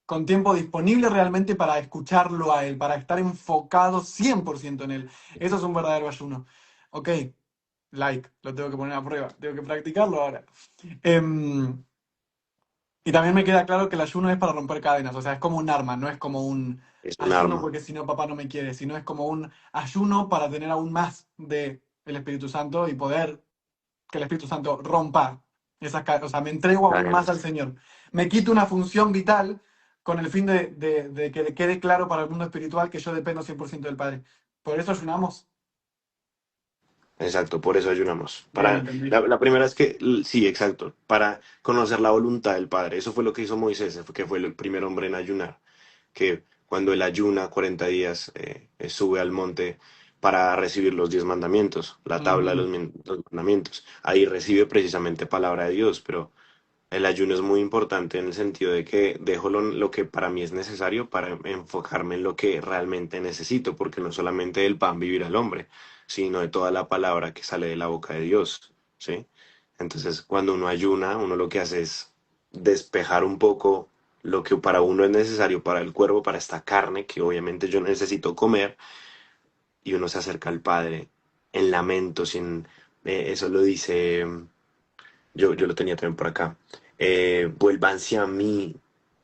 con tiempo disponible realmente para escucharlo a Él, para estar enfocado 100% en Él. Eso es un verdadero ayuno. Ok, like, lo tengo que poner a prueba, tengo que practicarlo ahora. Em, y también me queda claro que el ayuno es para romper cadenas, o sea, es como un arma, no es como un Es un ayuno arma. porque si no papá no me quiere, sino es como un ayuno para tener aún más de el Espíritu Santo y poder que el Espíritu Santo rompa esas cadenas, o sea, me entrego aún más al Cadenas. Señor. Me quito una función vital con el fin de que le quede claro para el mundo espiritual que yo dependo 100% del Padre. Por eso ayunamos. Exacto, por eso ayunamos. Bien, Para, entendí. la primera es que, sí, exacto, para conocer la voluntad del Padre. Eso fue lo que hizo Moisés, que fue el primer hombre en ayunar. Que cuando él ayuna 40 días, sube al monte para recibir los 10 mandamientos, la tabla de Ujú. los mandamientos. Ahí recibe precisamente palabra de Dios, pero el ayuno es muy importante en el sentido de que dejo lo que para mí es necesario para enfocarme en lo que realmente necesito, porque no solamente del pan vivirá el hombre, sino de toda la palabra que sale de la boca de Dios, ¿sí? Entonces, cuando uno ayuna, uno lo que hace es despejar un poco lo que para uno es necesario para el cuerpo, para esta carne que obviamente yo necesito comer, y uno se acerca al Padre en lamento, sin, eso lo dice. Yo lo tenía también por acá. Vuélvanse a mí.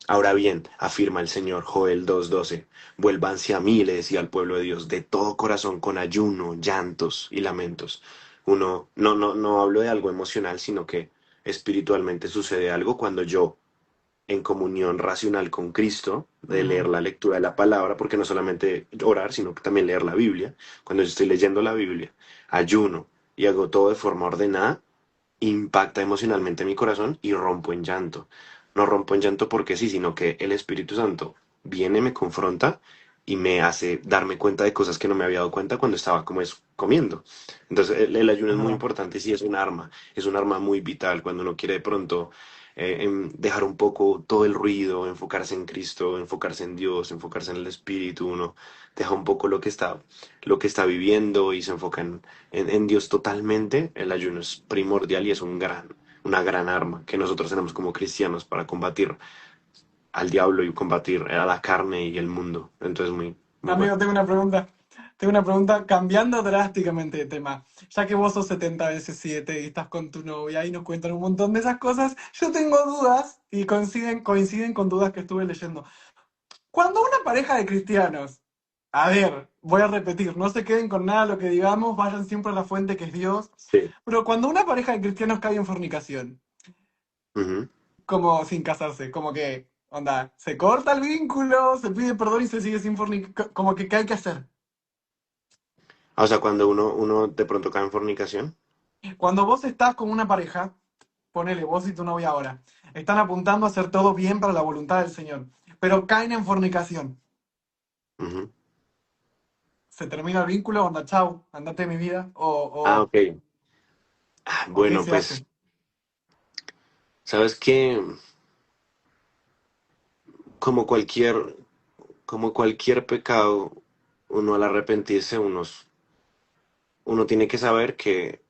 Ahora bien, afirma el Señor, Joel 2:12, vuélvanse a mí, le decía al pueblo de Dios, de todo corazón, con ayuno, llantos y lamentos. Uno, no hablo de algo emocional, sino que espiritualmente sucede algo cuando yo, en comunión racional con Cristo, de leer Ujú. la lectura de la palabra, porque no solamente orar, sino que también leer la Biblia, cuando yo estoy leyendo la Biblia, ayuno y hago todo de forma ordenada, impacta emocionalmente mi corazón y rompo en llanto. No rompo en llanto porque sí, sino que el Espíritu Santo viene, me confronta y me hace darme cuenta de cosas que no me había dado cuenta cuando estaba como es comiendo. Entonces el ayuno Es es muy verdad. importante, sí es un arma muy vital cuando uno quiere de pronto dejar un poco todo el ruido, enfocarse en Cristo, enfocarse en Dios, enfocarse en el Espíritu, uno deja un poco lo que está viviendo y se enfoca en Dios totalmente. El ayuno es primordial y es una gran arma que nosotros tenemos como cristianos para combatir al diablo y combatir a la carne y el mundo. Entonces, muy, muy bueno. Amigo, tengo una pregunta. Tengo una pregunta cambiando drásticamente de tema. Ya que vos sos 70 veces 7 y estás con tu novia y nos cuentan un montón de esas cosas, yo tengo dudas y coinciden con dudas que estuve leyendo. Cuando una pareja de cristianos, a ver, voy a repetir, no se queden con nada de lo que digamos, vayan siempre a la fuente que es Dios, Sí. pero cuando una pareja de cristianos cae en fornicación, Ujú. como sin casarse, como que, onda, se corta el vínculo, se pide perdón y se sigue sin fornicar, como que, ¿qué hay que hacer? O sea, cuando uno de pronto cae en fornicación. Cuando vos estás con una pareja, ponele vos y tu novia ahora, están apuntando a hacer todo bien para la voluntad del Señor, pero caen en fornicación. Ujú. Se termina el vínculo, onda, chau, andate de mi vida, Ah, ok. o qué Bueno, se hace. pues, ¿sabes qué? Como cualquier, como cualquier pecado, uno al arrepentirse, uno tiene que saber que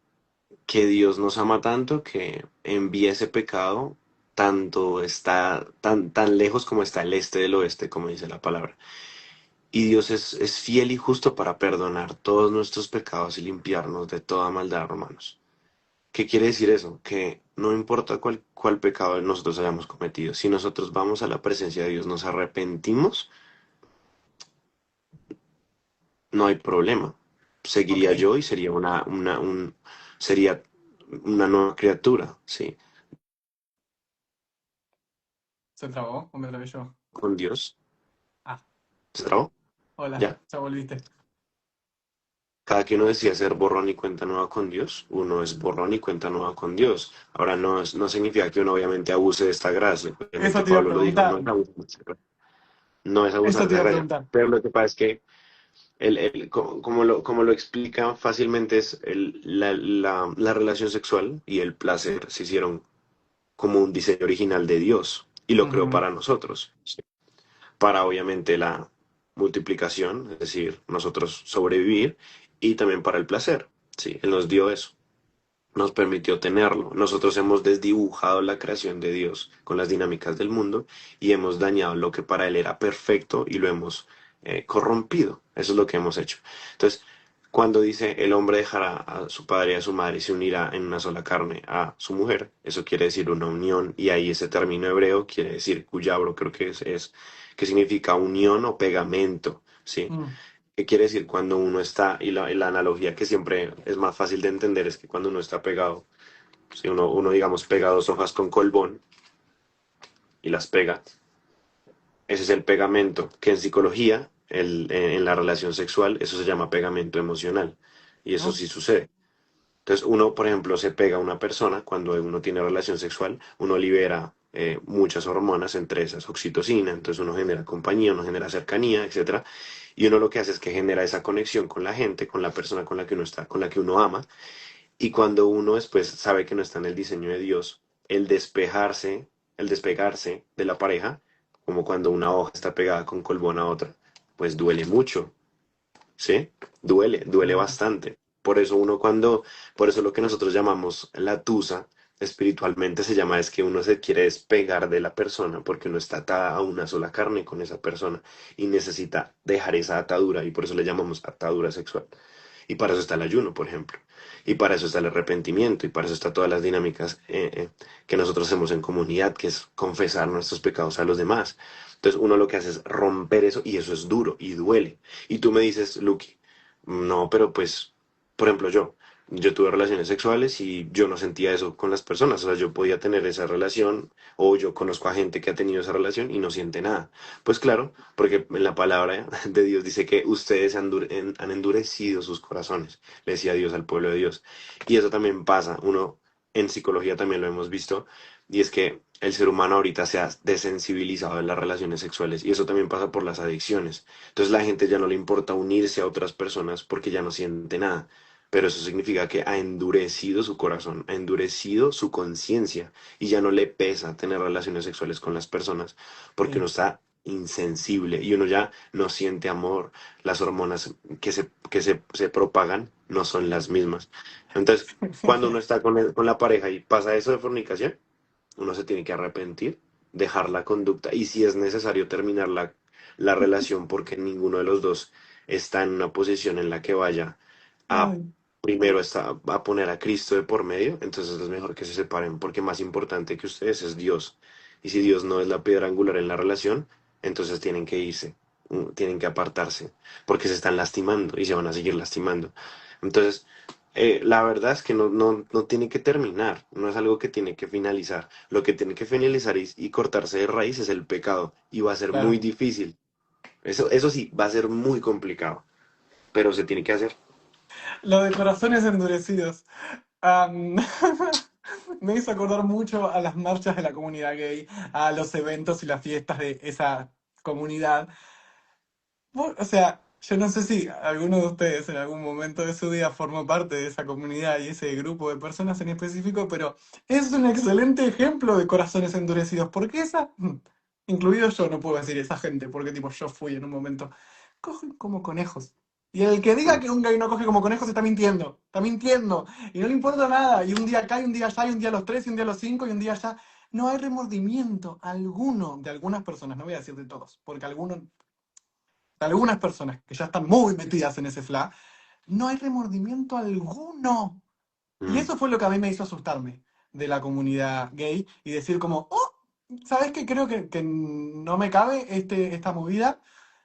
Dios nos ama tanto que envía ese pecado, tanto está tan lejos como está el este del oeste, como dice la palabra. Y Dios es fiel y justo para perdonar todos nuestros pecados y limpiarnos de toda maldad, hermanos. ¿Qué quiere decir eso? Que no importa cuál pecado nosotros hayamos cometido, si nosotros vamos a la presencia de Dios, nos arrepentimos, no hay problema. Ok. Seguiría yo y sería una nueva criatura, ¿sí? ¿Se trabó o me trabé yo? Con Dios. Ah, ¿Se trabó? hola, Ya. ya volviste. Cada que uno decía ser borrón y cuenta nueva con Dios, uno es borrón y cuenta nueva con Dios. Ahora no significa que uno obviamente abuse de esta gracia. Eso Obviamente te iba a Pablo lo dijo, preguntar. no es abusar Eso de te esa iba a gracia. preguntar. Pero lo que pasa es que como lo explica fácilmente es la relación sexual y el placer se hicieron como un diseño original de Dios y lo creó Ujú. para nosotros, ¿sí? Para obviamente la multiplicación, es decir, nosotros sobrevivir y también para el placer, ¿sí? Él nos dio eso, nos permitió tenerlo. Nosotros hemos desdibujado la creación de Dios con las dinámicas del mundo y hemos dañado lo que para Él era perfecto y lo hemos corrompido. Eso es lo que hemos hecho. Entonces, cuando dice el hombre dejará a su padre y a su madre y se unirá en una sola carne a su mujer, eso quiere decir una unión y ahí ese término hebreo quiere decir cuyabro, creo que que significa unión o pegamento, ¿sí? Mm. ¿Qué quiere decir cuando uno está, y la analogía que siempre es más fácil de entender es que cuando uno está pegado, si uno digamos pega dos hojas con colbón y las pega, ese es el pegamento, que en psicología, en la relación sexual, eso se llama pegamento emocional, y eso Oh, sí sucede. Entonces uno, por ejemplo, se pega a una persona cuando uno tiene relación sexual, uno libera muchas hormonas, entre esas oxitocina, entonces uno genera compañía, uno genera cercanía, etcétera, y uno lo que hace es que genera esa conexión con la gente, con la persona con la que uno está, con la que uno ama, y cuando uno después sabe que no está en el diseño de Dios, el despejarse, el despegarse de la pareja, como cuando una hoja está pegada con colbón a otra, pues duele mucho, ¿sí? Duele excelente. bastante. Por eso lo que nosotros llamamos la tusa, espiritualmente se llama es que uno se quiere despegar de la persona porque uno está atada a una sola carne con esa persona y necesita dejar esa atadura y por eso le llamamos atadura sexual. Y para eso está el ayuno, por ejemplo. Y para eso está el arrepentimiento y para eso está todas las dinámicas que nosotros hacemos en comunidad, que es confesar nuestros pecados a los demás. Entonces uno lo que hace es romper eso y eso es duro y duele. Y tú me dices, Lucky, no, pero pues, por ejemplo, yo tuve relaciones sexuales y yo no sentía eso con las personas. O sea, yo podía tener esa relación o yo conozco a gente que ha tenido esa relación y no siente nada. Pues claro, porque en la palabra de Dios dice que ustedes han endurecido sus corazones, le decía Dios al pueblo de Dios. Y eso también pasa, uno en psicología también lo hemos visto, y es que el ser humano ahorita se ha desensibilizado de las relaciones sexuales y eso también pasa por las adicciones. Entonces la gente ya no le importa unirse a otras personas porque ya no siente nada. Pero eso significa que ha endurecido su corazón, ha endurecido su conciencia y ya no le pesa tener relaciones sexuales con las personas porque uno Sí. está insensible y uno ya no siente amor. Las hormonas se propagan no son las mismas. Entonces, cuando uno está con la pareja y pasa eso de fornicación, uno se tiene que arrepentir, dejar la conducta y si es necesario terminar la relación porque ninguno de los dos está en una posición en la que vaya a Ay, primero a poner a Cristo de por medio, entonces es mejor que se separen porque más importante que ustedes es Dios. Y si Dios no es la piedra angular en la relación, entonces tienen que irse, tienen que apartarse porque se están lastimando y se van a seguir lastimando. Entonces, la verdad es que no tiene que terminar, no es algo que tiene que finalizar. Lo que tiene que finalizar y cortarse de raíz es el pecado y va a ser muy claro. difícil. Eso sí, va a ser muy complicado, pero se tiene que hacer. Lo de corazones endurecidos. Am, me hizo acordar mucho a las marchas de la comunidad gay, a los eventos y las fiestas de esa comunidad. O sea, yo no sé si alguno de ustedes en algún momento de su vida formó parte de esa comunidad y ese grupo de personas en específico, pero es un excelente ejemplo de corazones endurecidos, porque incluido yo, no puedo decir esa gente, porque tipo yo fui en un momento, cogen como conejos. Y el que diga Mm, que un gay no coge como conejos está mintiendo, y no le importa nada, y un día acá, y un día allá, y un día a los tres, y un día a los cinco, y un día allá. No hay remordimiento alguno de algunas personas, no voy a decir de todos, porque algunas personas que ya están muy metidas en ese fla, no hay remordimiento alguno. Y mm, eso fue lo que a mí me hizo asustarme. de la comunidad gay y decir como, oh, ¿sabes qué? Creo que no me cabe esta movida.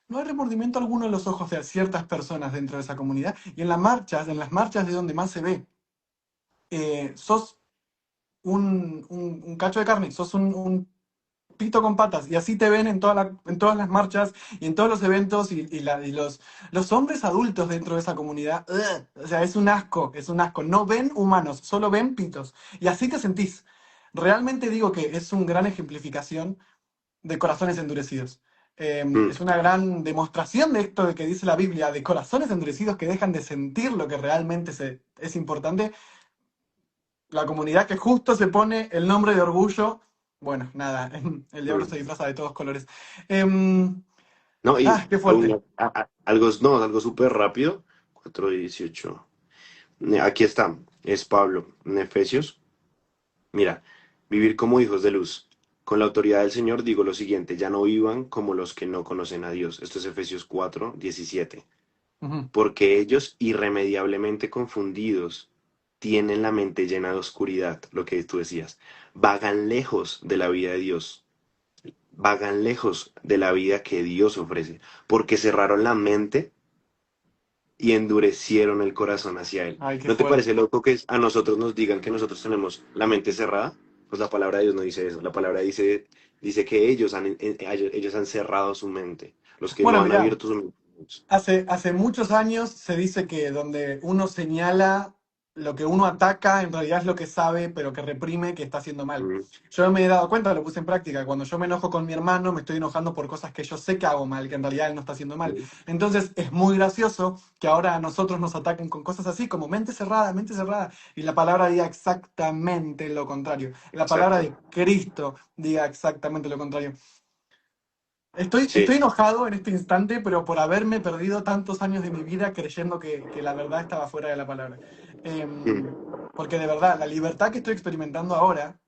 No hay remordimiento alguno en los ojos de ciertas personas dentro de esa comunidad. Y en las marchas de donde más se ve, sos un cacho de carne, sos un pito con patas, y así te ven en todas las marchas y en todos los eventos y los hombres adultos dentro de esa comunidad, ugh, o sea, es un asco, no ven humanos, solo ven pitos, y así te sentís. Realmente digo que es una gran ejemplificación de corazones endurecidos. Mm, Es una gran demostración de esto de que dice la Biblia, de corazones endurecidos que dejan de sentir lo que realmente es importante. La comunidad que justo se pone el nombre de orgullo. Bueno, nada, el diablo se mm. disfraza de todos colores. Em, No, y qué fuerte. algo, no, algo súper rápido. 4:18. Aquí está, es Pablo, en Efesios. Mira, vivir como hijos de luz. Con la autoridad del Señor digo lo siguiente, ya no vivan como los que no conocen a Dios. Esto es Efesios 4:17. Ujú. Porque ellos, irremediablemente confundidos, tienen la mente llena de oscuridad, lo que tú decías. Vagan lejos de la vida de Dios, vagan lejos de la vida que Dios ofrece, porque cerraron la mente y endurecieron el corazón hacia Él. Ay, qué ¿No te fuerte. parece loco que a nosotros nos digan que nosotros tenemos la mente cerrada? Pues la palabra de Dios no dice eso. La palabra dice que ellos han cerrado su mente. Los que no Bueno, han mirá, abierto su mente. hace muchos años se dice que donde uno señala lo que uno ataca, en realidad es lo que sabe, pero que reprime que está haciendo mal. Mm, Yo me he dado cuenta, lo puse en práctica, cuando yo me enojo con mi hermano, me estoy enojando por cosas que yo sé que hago mal, que en realidad él no está haciendo mal. mm. Entonces es muy gracioso que ahora a nosotros nos ataquen con cosas así, como mente cerrada, y la palabra diga exactamente lo contrario. La palabra Exacto. de Cristo diga exactamente lo contrario. Estoy Sí. enojado en este instante, pero por haberme perdido tantos años de mi vida creyendo que la verdad estaba fuera de la palabra. Mm, Em, Porque de verdad, la libertad que estoy experimentando ahora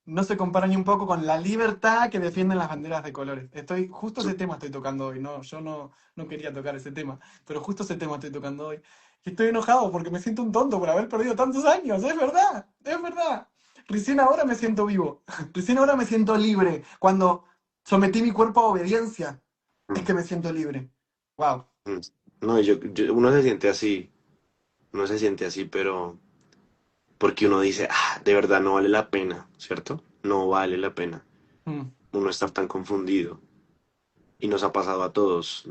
no se compara ni un poco con la libertad que defienden las banderas de colores. Justo ese tema estoy tocando hoy, no, yo no quería tocar ese tema, pero justo ese tema estoy tocando hoy. Y estoy enojado porque me siento un tonto por haber perdido tantos años, es verdad, es verdad. Recién ahora me siento vivo, recién ahora me siento libre. Cuando sometí mi cuerpo a obediencia, es mm, que me siento libre. Wow. mm. No, uno se siente así, uno se siente así, pero porque uno dice, de verdad no vale la pena, ¿cierto? No vale la pena Mm, uno estar tan confundido. Y nos ha pasado a todos.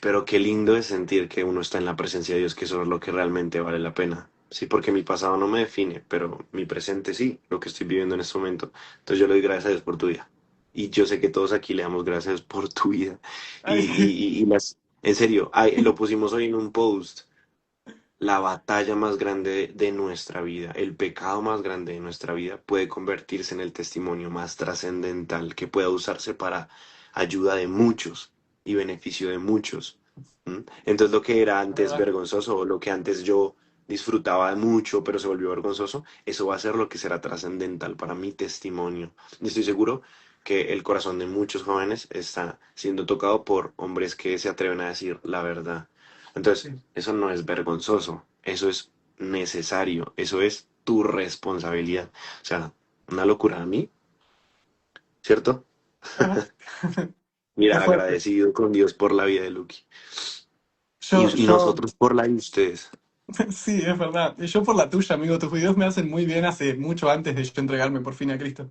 Pero qué lindo es sentir que uno está en la presencia de Dios, que eso es lo que realmente vale la pena. Sí, porque mi pasado no me define, pero mi presente sí, lo que estoy viviendo en este momento. Entonces yo le doy gracias a Dios por tu vida. Y yo sé que todos aquí le damos gracias a Dios por tu vida. ay, En serio, lo pusimos hoy en un post. La batalla más grande de nuestra vida, el pecado más grande de nuestra vida puede convertirse en el testimonio más trascendental que pueda usarse para ayuda de muchos y beneficio de muchos. ¿M? Entonces lo que era antes ¿verdad? vergonzoso o lo que antes yo disfrutaba mucho pero se volvió vergonzoso, eso va a ser lo que será trascendental para mi testimonio. Y estoy seguro que el corazón de muchos jóvenes está siendo tocado por hombres que se atreven a decir la verdad. Entonces, Sí. eso no es vergonzoso, eso es necesario, eso es tu responsabilidad. O sea, una locura a mí, ¿cierto? Ajá. Qué Mira, fuerte. agradecido con Dios por la vida de Lucky. Yo, Y yo, nosotros por la de ustedes. Sí, es verdad. Y yo por la tuya, amigo, tus videos me hacen muy bien hace mucho antes de yo entregarme por fin a Cristo.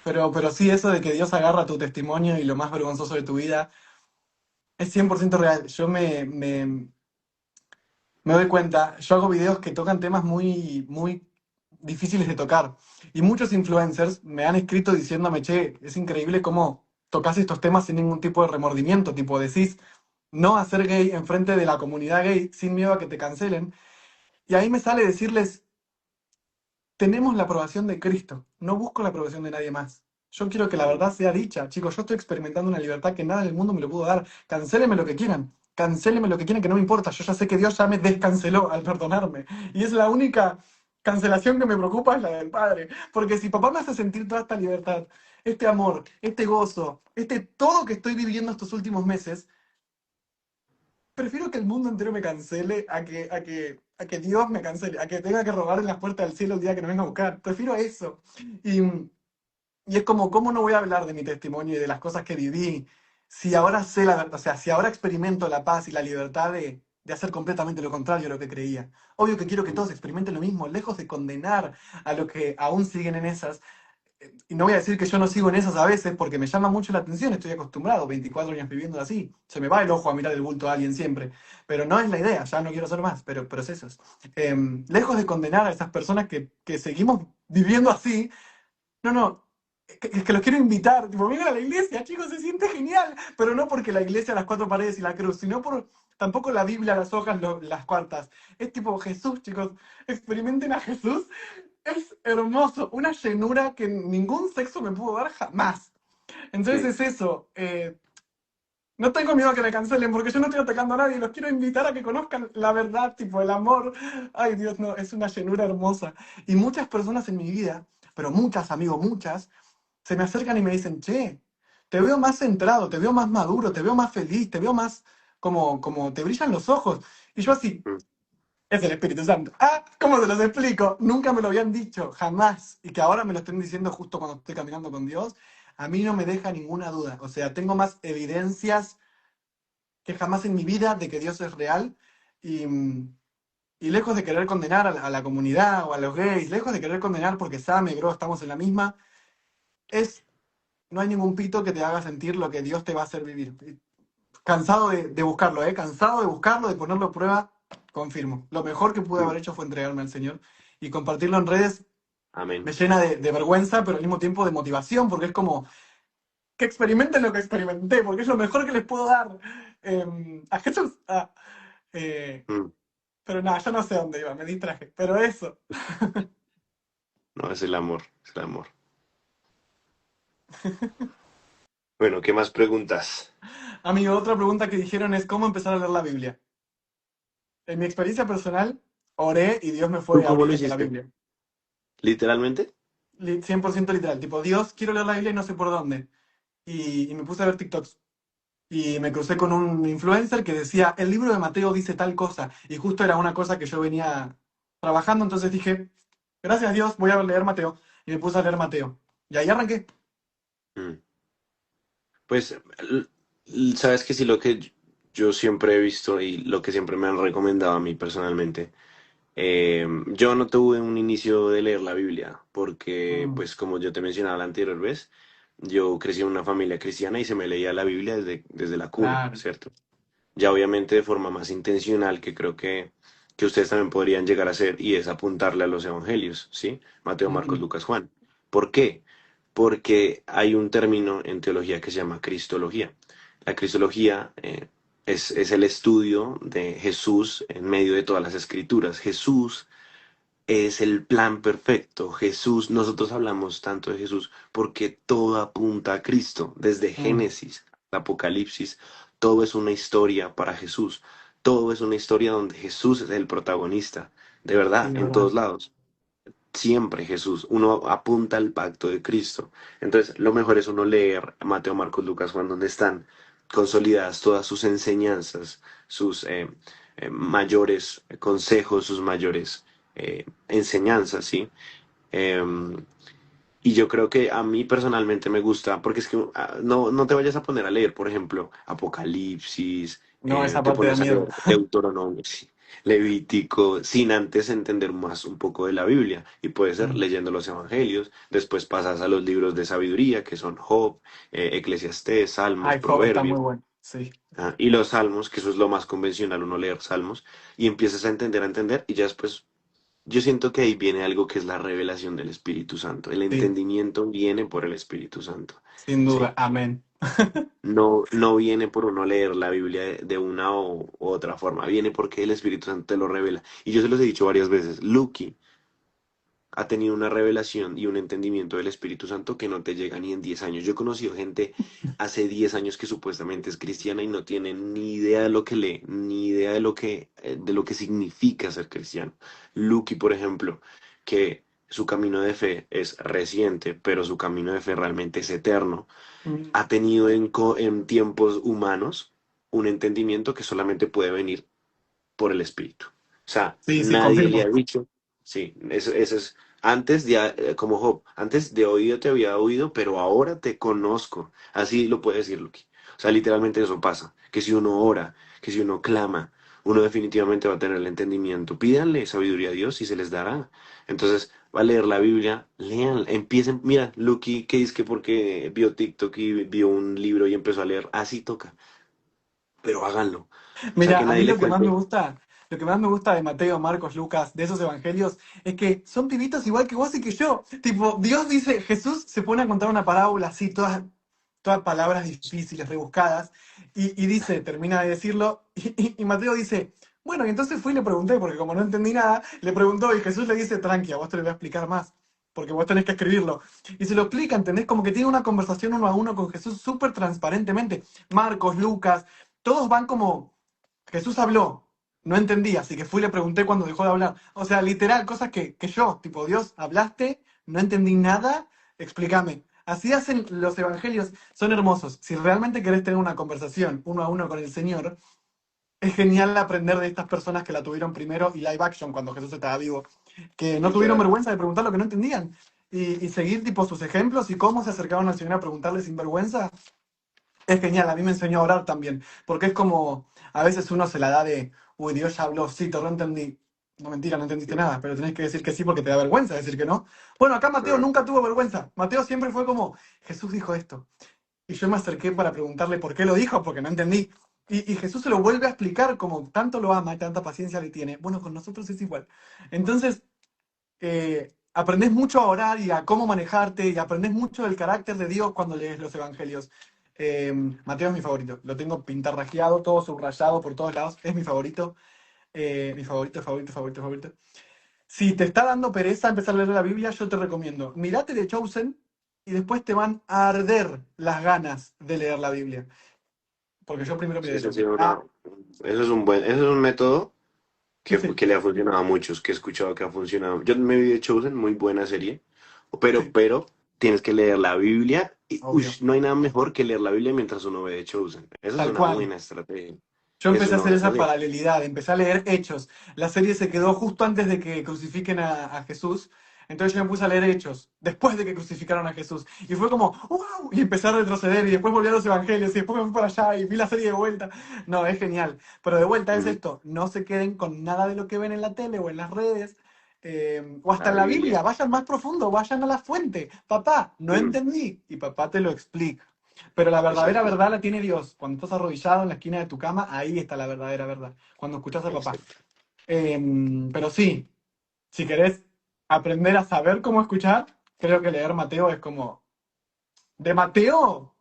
Pero sí, eso de que Dios agarra tu testimonio y lo más vergonzoso de tu vida es 100% real. Me doy cuenta, yo hago videos que tocan temas muy difíciles de tocar. Y muchos influencers me han escrito diciéndome, che, es increíble cómo tocas estos temas sin ningún tipo de remordimiento. Tipo, decís no a ser gay enfrente de la comunidad gay sin miedo a que te cancelen. Y ahí me sale decirles, tenemos la aprobación de Cristo, no busco la aprobación de nadie más. Yo quiero que la verdad sea dicha, chicos, yo estoy experimentando una libertad que nada en el mundo me lo pudo dar. Cancélenme lo que quieran, que no me importa. Yo ya sé que Dios ya me descanceló al perdonarme. Y es la única cancelación que me preocupa, es la del Padre. Porque si papá me hace sentir toda esta libertad, este amor, este gozo, este todo que estoy viviendo estos últimos meses, prefiero que el mundo entero me cancele a que Dios me cancele, a que tenga que robar en las puertas del cielo el día que me venga a buscar. Prefiero eso. Y, y es como, ¿cómo no voy a hablar de mi testimonio y de las cosas que viví? Si ahora sé la verdad, o sea, si ahora experimento la paz y la libertad de hacer completamente lo contrario a lo que creía. Obvio que quiero que todos experimenten lo mismo, lejos de condenar a los que aún siguen en esas. Y no voy a decir que yo no sigo en esas a veces porque me llama mucho la atención, estoy acostumbrado, 24 años viviendo así. Se me va el ojo a mirar el bulto a alguien siempre. Pero no es la idea, ya no quiero hacer más, pero procesos. Lejos de condenar a esas personas que seguimos viviendo así, no, no, es que los quiero invitar, tipo, vengan a la iglesia, chicos, se siente genial, pero no porque la iglesia, las cuatro paredes y la cruz, sino por tampoco la Biblia, las hojas, las cuartas. Es tipo Jesús, chicos, experimenten a Jesús, es hermoso, una llenura que ningún sexo me pudo dar jamás. Entonces Sí. es eso, no tengo miedo a que me cancelen porque yo no estoy atacando a nadie, los quiero invitar a que conozcan la verdad, tipo el amor. Ay Dios, no, es una llenura hermosa. Y muchas personas en mi vida, pero muchas, amigos, muchas, se me acercan y me dicen, che, te veo más centrado, te veo más maduro, te veo más feliz, te veo más como te brillan los ojos. Y yo así, Mm. es el Espíritu Santo. Ah, ¿cómo se los explico? Nunca me lo habían dicho, jamás. Y que ahora me lo estén diciendo justo cuando estoy caminando con Dios, a mí no me deja ninguna duda. O sea, tengo más evidencias que jamás en mi vida de que Dios es real. Y, y lejos de querer condenar a la comunidad o a los gays, lejos de querer condenar porque Same, bro, estamos en la misma, es, no hay ningún pito que te haga sentir lo que Dios te va a hacer vivir. Cansado de buscarlo, ¿eh? Cansado de buscarlo, de ponerlo a prueba, confirmo. Lo mejor que pude Mm. haber hecho fue entregarme al Señor. Y compartirlo en redes me Amén. llena de vergüenza, pero al mismo tiempo de motivación, porque es como que experimenten lo que experimenté, porque es lo mejor que les puedo dar a Jesús. Eh, Mm. pero nada, yo no sé dónde iba, me distraje. Pero eso. No, es el amor, es el amor. Bueno, ¿qué más preguntas? Amigo, otra pregunta que dijeron es ¿cómo empezar a leer la Biblia? En mi experiencia personal, oré y Dios me ¿Tú fue cómo lo abriendo la hiciste? Biblia. ¿Literalmente? 100% literal. Tipo, Dios, quiero leer la Biblia y no sé por dónde. Y me puse a ver TikToks. Y me crucé con un influencer que decía, el libro de Mateo dice tal cosa. Y justo era una cosa que yo venía trabajando. Entonces dije, gracias Dios, voy a leer Mateo. Y me puse a leer Mateo. Y ahí arranqué. Mm. Pues, sabes que sí, lo que yo siempre he visto y lo que siempre me han recomendado a mí personalmente. Yo no tuve un inicio de leer la Biblia, porque, Mm, pues, como yo te mencionaba la anterior vez, yo crecí en una familia cristiana y se me leía la Biblia desde la cuna, claro. ¿cierto? Ya obviamente de forma más intencional, que creo que ustedes también podrían llegar a hacer, y es apuntarle a los evangelios, ¿sí? Mateo, Marcos, Mm, Lucas, Juan. ¿Por qué? Porque hay un término en teología que se llama cristología. La cristología es el estudio de Jesús en medio de todas las escrituras. Jesús es el plan perfecto. Jesús, nosotros hablamos tanto de Jesús porque todo apunta a Cristo, desde mm, Génesis, Apocalipsis, todo es una historia para Jesús. Todo es una historia donde Jesús es el protagonista, de sí, verdad, es en verdad. todos lados. Siempre Jesús, uno apunta al pacto de Cristo. Entonces, lo mejor es uno leer Mateo, Marcos, Lucas, Juan, donde están consolidadas todas sus enseñanzas, sus mayores consejos, sus mayores enseñanzas, ¿sí? Em, y yo creo que a mí personalmente me gusta, porque es que no te vayas a poner a leer, por ejemplo, Apocalipsis, No, esa te parte da pones a miedo. leer Deuteronomio, sí, Levítico, sin antes entender más un poco de la Biblia. Y puede ser Mm. leyendo los Evangelios, después pasas a los libros de sabiduría, que son Job, Eclesiastés, Salmos, Ay, Job está muy Proverbios. bueno. Sí. Y los salmos, que eso es lo más convencional, uno leer salmos, y empiezas a entender, y ya después yo siento que ahí viene algo que es la revelación del Espíritu Santo. El Sí, entendimiento viene por el Espíritu Santo. sin duda. Sí. Amén. No viene por uno leer la Biblia de una u otra forma. Viene porque el Espíritu Santo te lo revela. Y yo se los he dicho varias veces. Lucky ha tenido una revelación y un entendimiento del Espíritu Santo que no te llega ni en 10 años. Yo he conocido gente hace 10 años que supuestamente es cristiana y no tiene ni idea de lo que lee, ni idea de lo que significa ser cristiano. Lucky, por ejemplo, que su camino de fe es reciente, pero su camino de fe realmente es eterno, Mm, ha tenido en tiempos humanos un entendimiento que solamente puede venir por el Espíritu. sea, Sí, sí, nadie le ha confirmo. dicho, sí, eso es, antes de, como Job, antes de oído te había oído, pero ahora te conozco. Así lo puede decir Lucky. O sea, literalmente eso pasa, que si uno ora, que si uno clama, uno definitivamente va a tener el entendimiento. Pídanle sabiduría a Dios y se les dará. Entonces, va a leer la Biblia, lean, empiecen, mira, Lucky, que dice que porque vio TikTok y vio un libro y empezó a leer, así toca, pero háganlo. O sea, Mira, que a mí nadie le lo que más me cuente. gusta, lo que más me gusta de Mateo, Marcos, Lucas, de esos evangelios, es que son pibitos igual que vos y que yo. Tipo, Dios dice, Jesús se pone a contar una parábola así, todas palabras difíciles, rebuscadas, y dice, termina de decirlo, y Mateo dice, bueno, y entonces fui y le pregunté, porque como no entendí nada, le preguntó, y Jesús le dice, tranqui, a vos te lo voy a explicar más, porque vos tenés que escribirlo. Y se lo explica, ¿entendés? Como que tiene una conversación uno a uno con Jesús súper transparentemente. Marcos, Lucas, todos van como Jesús habló, no entendí, así que fui y le pregunté cuando dejó de hablar. O sea, literal, cosas que yo, tipo, Dios, hablaste, no entendí nada, explícame. Así hacen los evangelios, son hermosos. Si realmente querés tener una conversación uno a uno con el Señor, es genial aprender de estas personas que la tuvieron primero y live action cuando Jesús estaba vivo, que no tuvieron Literal. vergüenza de preguntar lo que no entendían. Y seguir tipo sus ejemplos y cómo se acercaron al Señor a preguntarle sin vergüenza, es genial, a mí me enseñó a orar también, porque es como, a veces uno se la da de, uy, Dios ya habló, sí, te lo entendí. No, mentira, no entendiste nada, pero tenés que decir que sí porque te da vergüenza decir que no. Bueno, acá Mateo Ah, nunca tuvo vergüenza. Mateo siempre fue como, Jesús dijo esto. Y yo me acerqué para preguntarle por qué lo dijo, porque no entendí. Y Jesús se lo vuelve a explicar como tanto lo ama y tanta paciencia le tiene. Bueno, con nosotros es igual. Entonces, aprendés mucho a orar y a cómo manejarte y aprendés mucho del carácter de Dios cuando lees los evangelios. Mateo es mi favorito, lo tengo pintarrajeado, todo subrayado por todos lados, es mi favorito, mi favorito, favorito, favorito, favorito. Si te está dando pereza empezar a leer la Biblia, yo te recomiendo, mirate The Chosen y después te van a arder las ganas de leer la Biblia, porque yo primero miré sí, The eso ha Chosen. sido Ah, eso es un método sí, sí, que le ha funcionado a muchos, que he escuchado que ha funcionado. Yo me vi de Chosen, muy buena serie, sí, pero tienes que leer la Biblia y obvio, no hay nada mejor que leer la Biblia mientras uno ve de Chosen. Esa es tal una cual. buena estrategia. Yo Es empecé a una hacer buena esa estrategia. paralelidad, empecé a leer Hechos. La serie se quedó justo antes de que crucifiquen a Jesús. Entonces yo me puse a leer Hechos, después de que crucificaron a Jesús. Y fue como, ¡wow! Y empecé a retroceder y después volví a los evangelios y después me fui para allá y vi la serie de vuelta. No, es genial. Pero de vuelta es Ujú. esto, no se queden con nada de lo que ven en la tele o en las redes. O hasta La en la Biblia, Biblia. vayan más profundo, vayan a la fuente. Papá, no Mm, entendí. Y papá te lo explica. Pero la verdadera exacto, verdad la tiene Dios. Cuando estás arrodillado en la esquina de tu cama, ahí está la verdadera verdad. Cuando escuchas a papá. exacto. Pero sí, si querés aprender a saber cómo escuchar, creo que leer Mateo es como. De Mateo,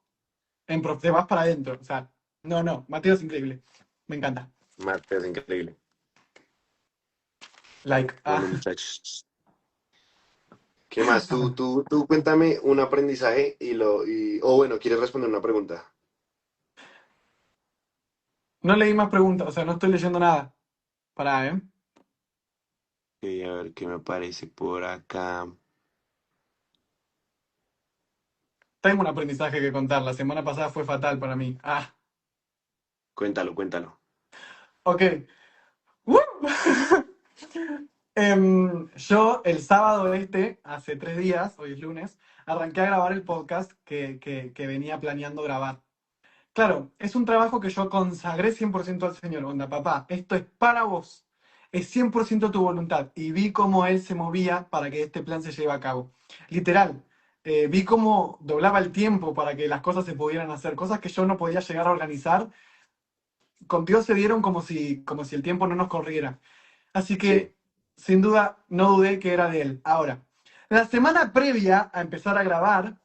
te vas para adentro. O sea, no, no, Mateo es increíble. Me encanta. Mate, es increíble. Like, Bueno, muchachos. ¿Qué más? Tú cuéntame un aprendizaje o bueno, ¿quieres responder una pregunta? no leí más preguntas, o sea, no estoy leyendo nada. Pará, ¿eh? Ok, a ver qué me aparece por acá. Tengo un aprendizaje que contar. La semana pasada fue fatal para mí. Ah, Cuéntalo, cuéntalo. ok. ¡Uh! Yo el sábado hace 3 días, hoy es lunes, arranqué a grabar el podcast que venía planeando grabar. Claro, es un trabajo que yo consagré 100% al Señor. Onda, papá, esto es para vos. Es 100% tu voluntad. Y vi cómo Él se movía para que este plan se lleve a cabo. Literal, vi cómo doblaba el tiempo para que las cosas se pudieran hacer. Cosas que yo no podía llegar a organizar. Con Dios se dieron como si el tiempo no nos corriera. Así Sí. que, sin duda, no dudé que era de él. Ahora, la semana previa a empezar a grabar,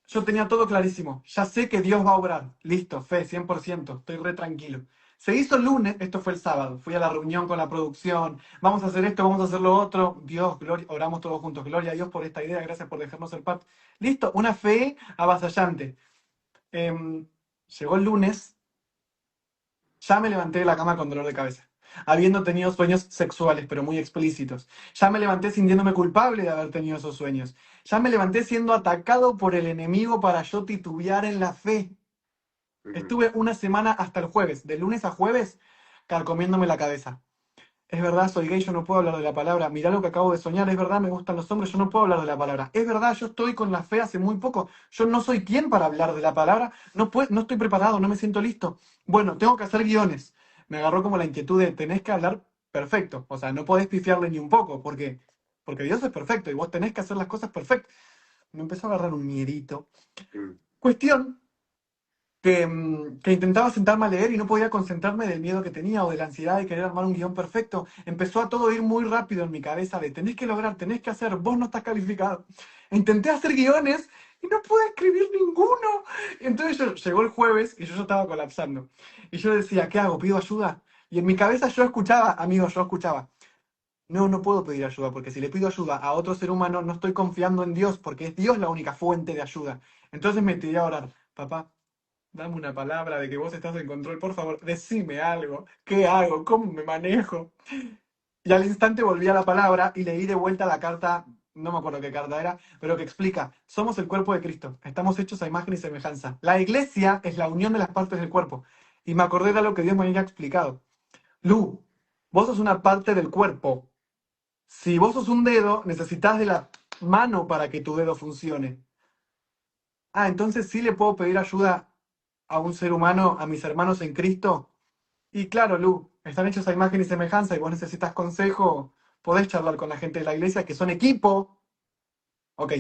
yo tenía todo clarísimo. Ya sé que Dios va a obrar. Listo, fe, 100%. Estoy re tranquilo. Se hizo el lunes, esto fue el sábado. Fui a la reunión con la producción. Vamos a hacer esto, vamos a hacer lo otro. Dios, gloria, oramos todos juntos. Gloria a Dios por esta idea, gracias por dejarnos ser parte. Listo, una fe avasallante. Em, Llegó el lunes, ya me levanté de la cama con dolor de cabeza, habiendo tenido sueños sexuales, pero muy explícitos. Ya me levanté sintiéndome culpable de haber tenido esos sueños. Ya me levanté siendo atacado por el enemigo para yo titubear en la fe. Ujú. Estuve una semana hasta el jueves, de lunes a jueves, carcomiéndome la cabeza. Es verdad, soy gay, yo no puedo hablar de la palabra. Mirá lo que acabo de soñar, es verdad, me gustan los hombres, yo no puedo hablar de la palabra. Es verdad, yo estoy con la fe hace muy poco. Yo no soy quien para hablar de la palabra, no estoy preparado, no me siento listo. Bueno, tengo que hacer guiones. Me agarró como la inquietud de tenés que hablar perfecto. O sea, no podés pifiarle ni un poco, porque Dios es perfecto y vos tenés que hacer las cosas perfectas. Me empezó a agarrar un miedito. Mm. Cuestión que intentaba sentarme a leer y no podía concentrarme del miedo que tenía o de la ansiedad de querer armar un guión perfecto. Empezó a todo ir muy rápido en mi cabeza de tenés que lograr, tenés que hacer, vos no estás calificado. Intenté hacer guiones y no pude escribir ninguno. Entonces llegó el jueves y yo ya estaba colapsando. Y yo decía, ¿qué hago? ¿Pido ayuda? Y en mi cabeza yo escuchaba, amigos, yo escuchaba. No, no puedo pedir ayuda, porque si le pido ayuda a otro ser humano, no estoy confiando en Dios, porque es Dios la única fuente de ayuda. Entonces me tiré a orar, papá, dame una palabra de que vos estás en control, por favor, decime algo. ¿Qué hago? ¿Cómo me manejo? Y al instante volví a la palabra y leí de vuelta la carta, no me acuerdo qué carta era, pero que explica, somos el cuerpo de Cristo, estamos hechos a imagen y semejanza. La iglesia es la unión de las partes del cuerpo. Y me acordé de lo que Dios me había explicado. Lu, vos sos una parte del cuerpo. Si vos sos un dedo, necesitas de la mano para que tu dedo funcione. Ah, entonces sí le puedo pedir ayuda a un ser humano, a mis hermanos en Cristo. Y claro, Lu, están hechos a imagen y semejanza y vos necesitas consejo, podés charlar con la gente de la iglesia que son equipo. Ok,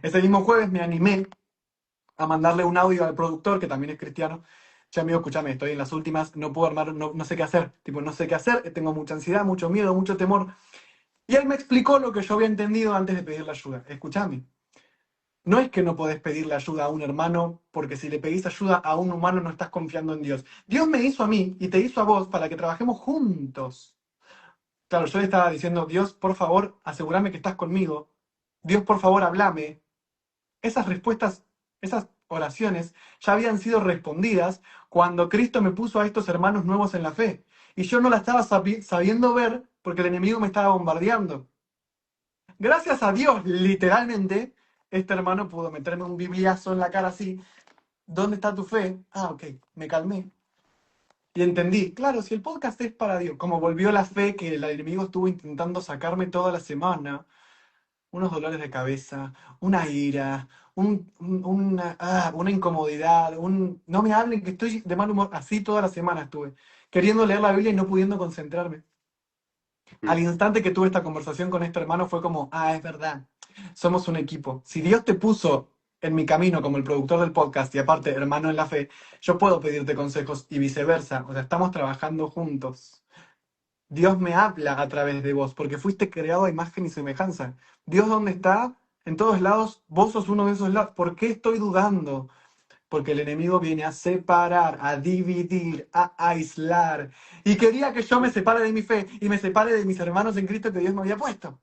ese mismo jueves me animé a mandarle un audio al productor, que también es cristiano. Che, amigo, escúchame, estoy en las últimas, no puedo armar, no sé qué hacer. Tipo, no sé qué hacer, tengo mucha ansiedad, mucho miedo, mucho temor. Y él me explicó lo que yo había entendido antes de pedirle ayuda. Escúchame, no es que no podés pedirle ayuda a un hermano, porque si le pedís ayuda a un humano no estás confiando en Dios. Dios me hizo a mí y te hizo a vos para que trabajemos juntos. Claro, yo le estaba diciendo, Dios, por favor, asegúrame que estás conmigo. Dios, por favor, háblame. Esas respuestas, esas oraciones ya habían sido respondidas cuando Cristo me puso a estos hermanos nuevos en la fe. Y yo no la estaba sabiendo ver porque el enemigo me estaba bombardeando. Gracias a Dios, literalmente, este hermano pudo meterme un bibliazo en la cara así. ¿Dónde está tu fe? Ah, ok, me calmé. Y entendí, claro, si el podcast es para Dios, como volvió la fe que el enemigo estuvo intentando sacarme toda la semana, unos dolores de cabeza, una ira, una incomodidad, no me hablen que estoy de mal humor, así toda la semana estuve, queriendo leer la Biblia y no pudiendo concentrarme. Al Mm. instante que tuve esta conversación con este hermano fue como, ah, es verdad, somos un equipo. Si Dios te puso en mi camino como el productor del podcast y aparte hermano en la fe, yo puedo pedirte consejos y viceversa. O sea, estamos trabajando juntos. Dios me habla a través de vos porque fuiste creado a imagen y semejanza. Dios, ¿dónde está? En todos lados, vos sos uno de esos lados. ¿Por qué estoy dudando? Porque el enemigo viene a separar, a dividir, a aislar. Y quería que yo me separe de mi fe y me separe de mis hermanos en Cristo que Dios me había puesto.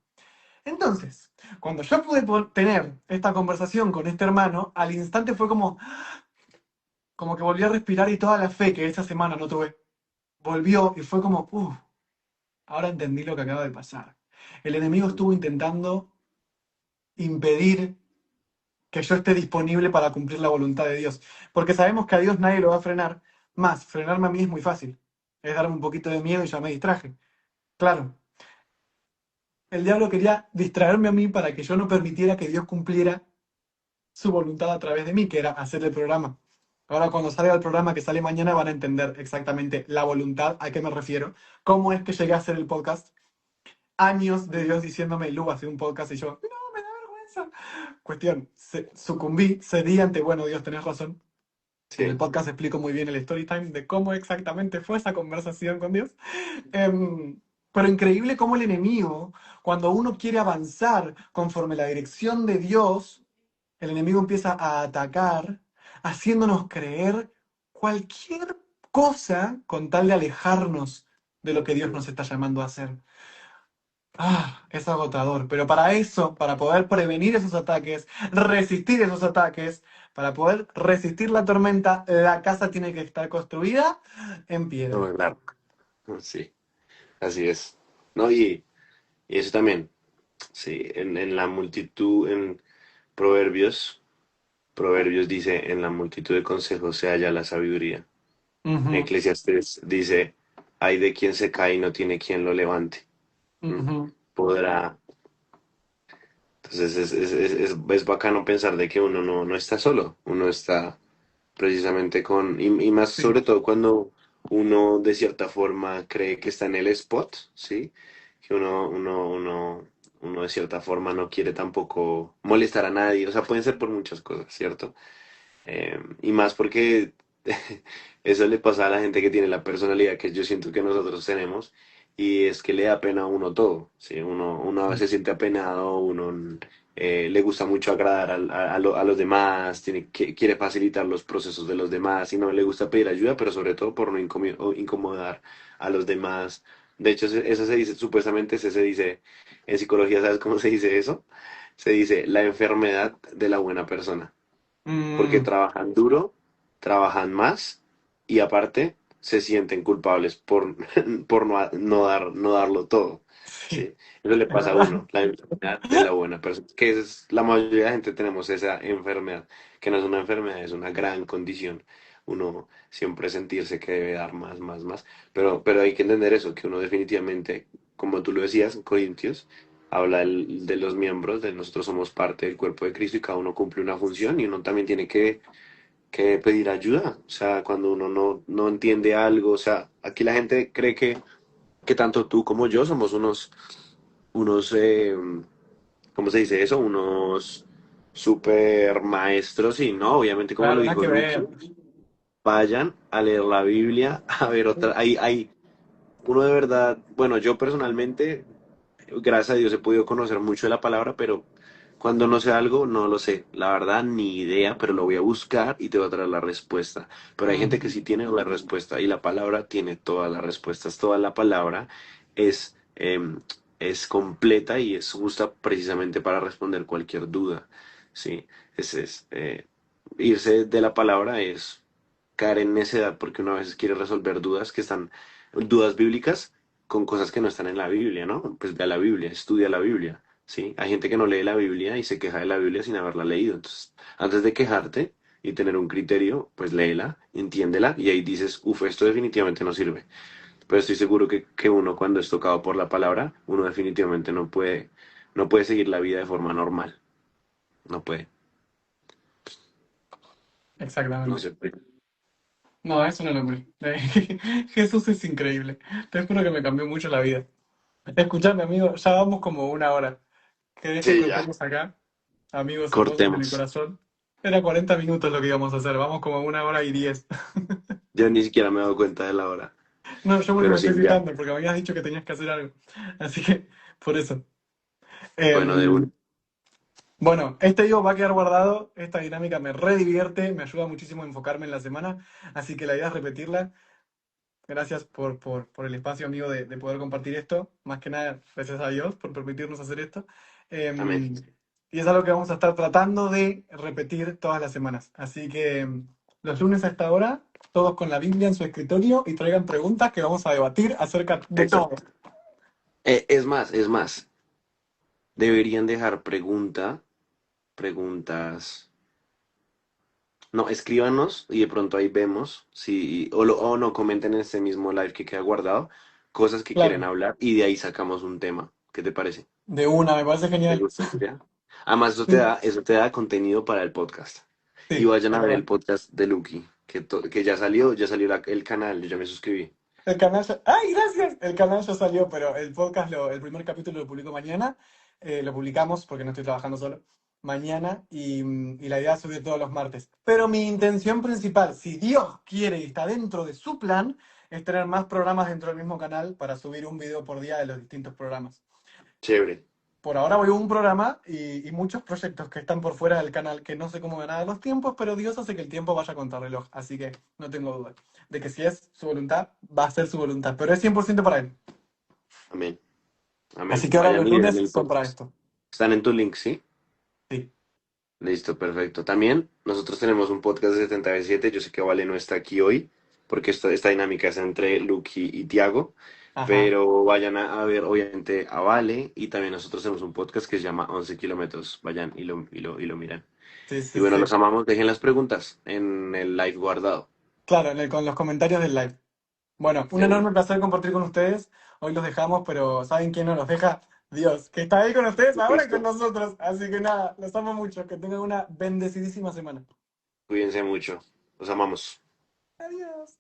Entonces, cuando yo pude tener esta conversación con este hermano, al instante fue como que volví a respirar y toda la fe que esa semana no tuve, volvió y fue como, ahora entendí lo que acaba de pasar. El enemigo estuvo intentando impedir que yo esté disponible para cumplir la voluntad de Dios. Porque sabemos que a Dios nadie lo va a frenar. Más, frenarme a mí es muy fácil. Es darme un poquito de miedo y ya me distraje. Claro, el diablo quería distraerme a mí para que yo no permitiera que Dios cumpliera su voluntad a través de mí, que era hacer el programa. Ahora cuando salga el programa que sale mañana van a entender exactamente la voluntad, a qué me refiero, cómo es que llegué a hacer el podcast. Años de Dios diciéndome, Lu, hace un podcast y yo, no, me da vergüenza. Cuestión, sucumbí, cedí ante, bueno, Dios, tenés razón. En el Sí. podcast explico muy bien el story time de cómo exactamente fue esa conversación con Dios. Pero increíble cómo el enemigo, cuando uno quiere avanzar conforme la dirección de Dios, el enemigo empieza a atacar, haciéndonos creer cualquier cosa con tal de alejarnos de lo que Dios nos está llamando a hacer. Ah, es agotador, pero para eso, para poder prevenir esos ataques, resistir esos ataques, para poder resistir la tormenta, la casa tiene que estar construida en No, piedra. claro. Sí, así es. No, y eso también, sí, en la multitud, en Proverbios, Proverbios dice, en la multitud de consejos se halla la sabiduría. En Ujú. Eclesiastes dice, hay de quien se cae y no tiene quien lo levante. ¿Mm? Ujú. Podrá. Entonces es bacano pensar de que uno no está solo, uno está precisamente y más Sí. sobre todo cuando uno de cierta forma cree que está en el spot, ¿sí? Que uno de cierta forma no quiere tampoco molestar a nadie, o sea, pueden ser por muchas cosas, ¿cierto? Y más porque eso le pasa a la gente que tiene la personalidad que yo siento que nosotros tenemos, y es que le da pena a uno todo, ¿sí? Uno a veces se siente apenado, le gusta mucho agradar a los demás, quiere facilitar los procesos de los demás y no le gusta pedir ayuda, pero sobre todo por no incomodar a los demás. De hecho, eso se dice, supuestamente se dice en psicología, ¿sabes cómo se dice eso? Se dice la enfermedad de la buena persona, porque Mm, trabajan duro, trabajan más y aparte se sienten culpables por, por no darlo todo. sí, ¿Sí? Eso le es pasa a verdad. uno, la enfermedad de la buena persona, que la mayoría de la gente tenemos esa enfermedad, que no es una enfermedad, es una gran condición. Uno siempre sentirse que debe dar más, más, más, pero hay que entender eso, que uno definitivamente, como tú lo decías en Corintios, habla de los miembros, de nosotros somos parte del cuerpo de Cristo y cada uno cumple una función y uno también tiene que pedir ayuda. O sea, cuando uno no entiende algo, o sea, aquí la gente cree que tanto tú como yo somos unos, ¿cómo se dice eso? Unos super maestros y no, obviamente como lo Claro, nada dijo que Lucky, ver. vayan a leer la Biblia, a ver otra, uno de verdad, bueno, yo personalmente gracias a Dios he podido conocer mucho de la palabra, pero cuando no sé algo, no lo sé. La verdad, ni idea, pero lo voy a buscar y te voy a traer la respuesta. Pero hay gente que Ujú. sí tiene la respuesta y la palabra tiene todas las respuestas. Toda la palabra es, es completa y es justa precisamente para responder cualquier duda. Sí, irse de la palabra es caer en necedad porque uno a veces quiere resolver dudas bíblicas con cosas que no están en la Biblia, ¿no? Pues ve a la Biblia, estudia la Biblia, ¿sí? Hay gente que no lee la Biblia y se queja de la Biblia sin haberla leído. Entonces, antes de quejarte y tener un criterio, pues léela, entiéndela y ahí dices, uff, esto definitivamente no sirve. Pero estoy seguro que uno cuando es tocado por la palabra, uno definitivamente no puede seguir la vida de forma normal. No puede. No Exactamente. se puede. No, es una locura. Jesús es increíble. Te juro que me cambió mucho la vida. Escuchame, amigo, ya vamos como una hora. ¿Querés que Sí, ya. cortemos acá? Amigos hermosos de mi Cortemos. corazón. Era 40 minutos lo que íbamos a hacer. Vamos como una hora y 10. Yo ni siquiera me he dado cuenta de la hora. No, yo porque Pero me sí, estoy ya. fijando, porque me habías dicho que tenías que hacer algo. Así que, por eso. Bueno, de un. Em, bueno, este digo va a quedar guardado. Esta dinámica me redivierte, me ayuda muchísimo a enfocarme en la semana. Así que la idea es repetirla. Gracias por el espacio, amigo, de poder compartir esto. Más que nada, gracias a Dios por permitirnos hacer esto. Amén. Em, y es algo que vamos a estar tratando de repetir todas las semanas. Así que los lunes a esta hora, todos con la Biblia en su escritorio y traigan preguntas que vamos a debatir acerca de todo. Exacto. Es más, deberían dejar preguntas. No, escríbanos y de pronto ahí vemos si, o no, comenten en este mismo live que queda guardado, cosas que quieren Claro, hablar y de ahí sacamos un tema. ¿Qué te parece? de una, me parece ¿Te genial. gusta la idea? Además, Sí, eso te da contenido para el podcast. Y sí, vayan es a ver verdad. el podcast de Lucky, que ya salió el canal, yo ya me suscribí. El canal ya... ¡Ay, gracias! El canal ya salió, pero el podcast, el primer capítulo lo publico mañana. Lo publicamos porque no estoy trabajando solo. Mañana y la idea es subir todos los martes. Pero mi intención principal, si Dios quiere y está dentro de su plan, es tener más programas dentro del mismo canal para subir un video por día de los distintos programas. Chévere. Por ahora voy a un programa y muchos proyectos que están por fuera del canal que no sé cómo van a dar los tiempos, pero Dios hace que el tiempo vaya contra reloj. Así que no tengo duda de que si es su voluntad, va a ser su voluntad. Pero es 100% para él. Amén. Así Amén. que ahora Vayan los y vean lunes el son para podcast. esto. Están en tu link, ¿sí? Sí. Listo, perfecto. También nosotros tenemos un podcast de 77. Yo sé que Vale no está aquí hoy porque esta dinámica es entre Lucky y Tiago, Ajá. pero vayan a ver obviamente a Vale y también nosotros tenemos un podcast que se llama 11 kilómetros. Vayan y lo miran. Sí, Y sí, bueno, sí. los amamos. Dejen las preguntas en el live guardado. Claro, con los comentarios del live. Bueno, un De una. enorme placer compartir con ustedes. Hoy los dejamos, pero ¿saben quién no los deja? Dios, que está ahí con ustedes ahora y con Supuesto. nosotros. Así que nada, los amo mucho. Que tengan una bendecidísima semana. Cuídense mucho. Los amamos. Adiós.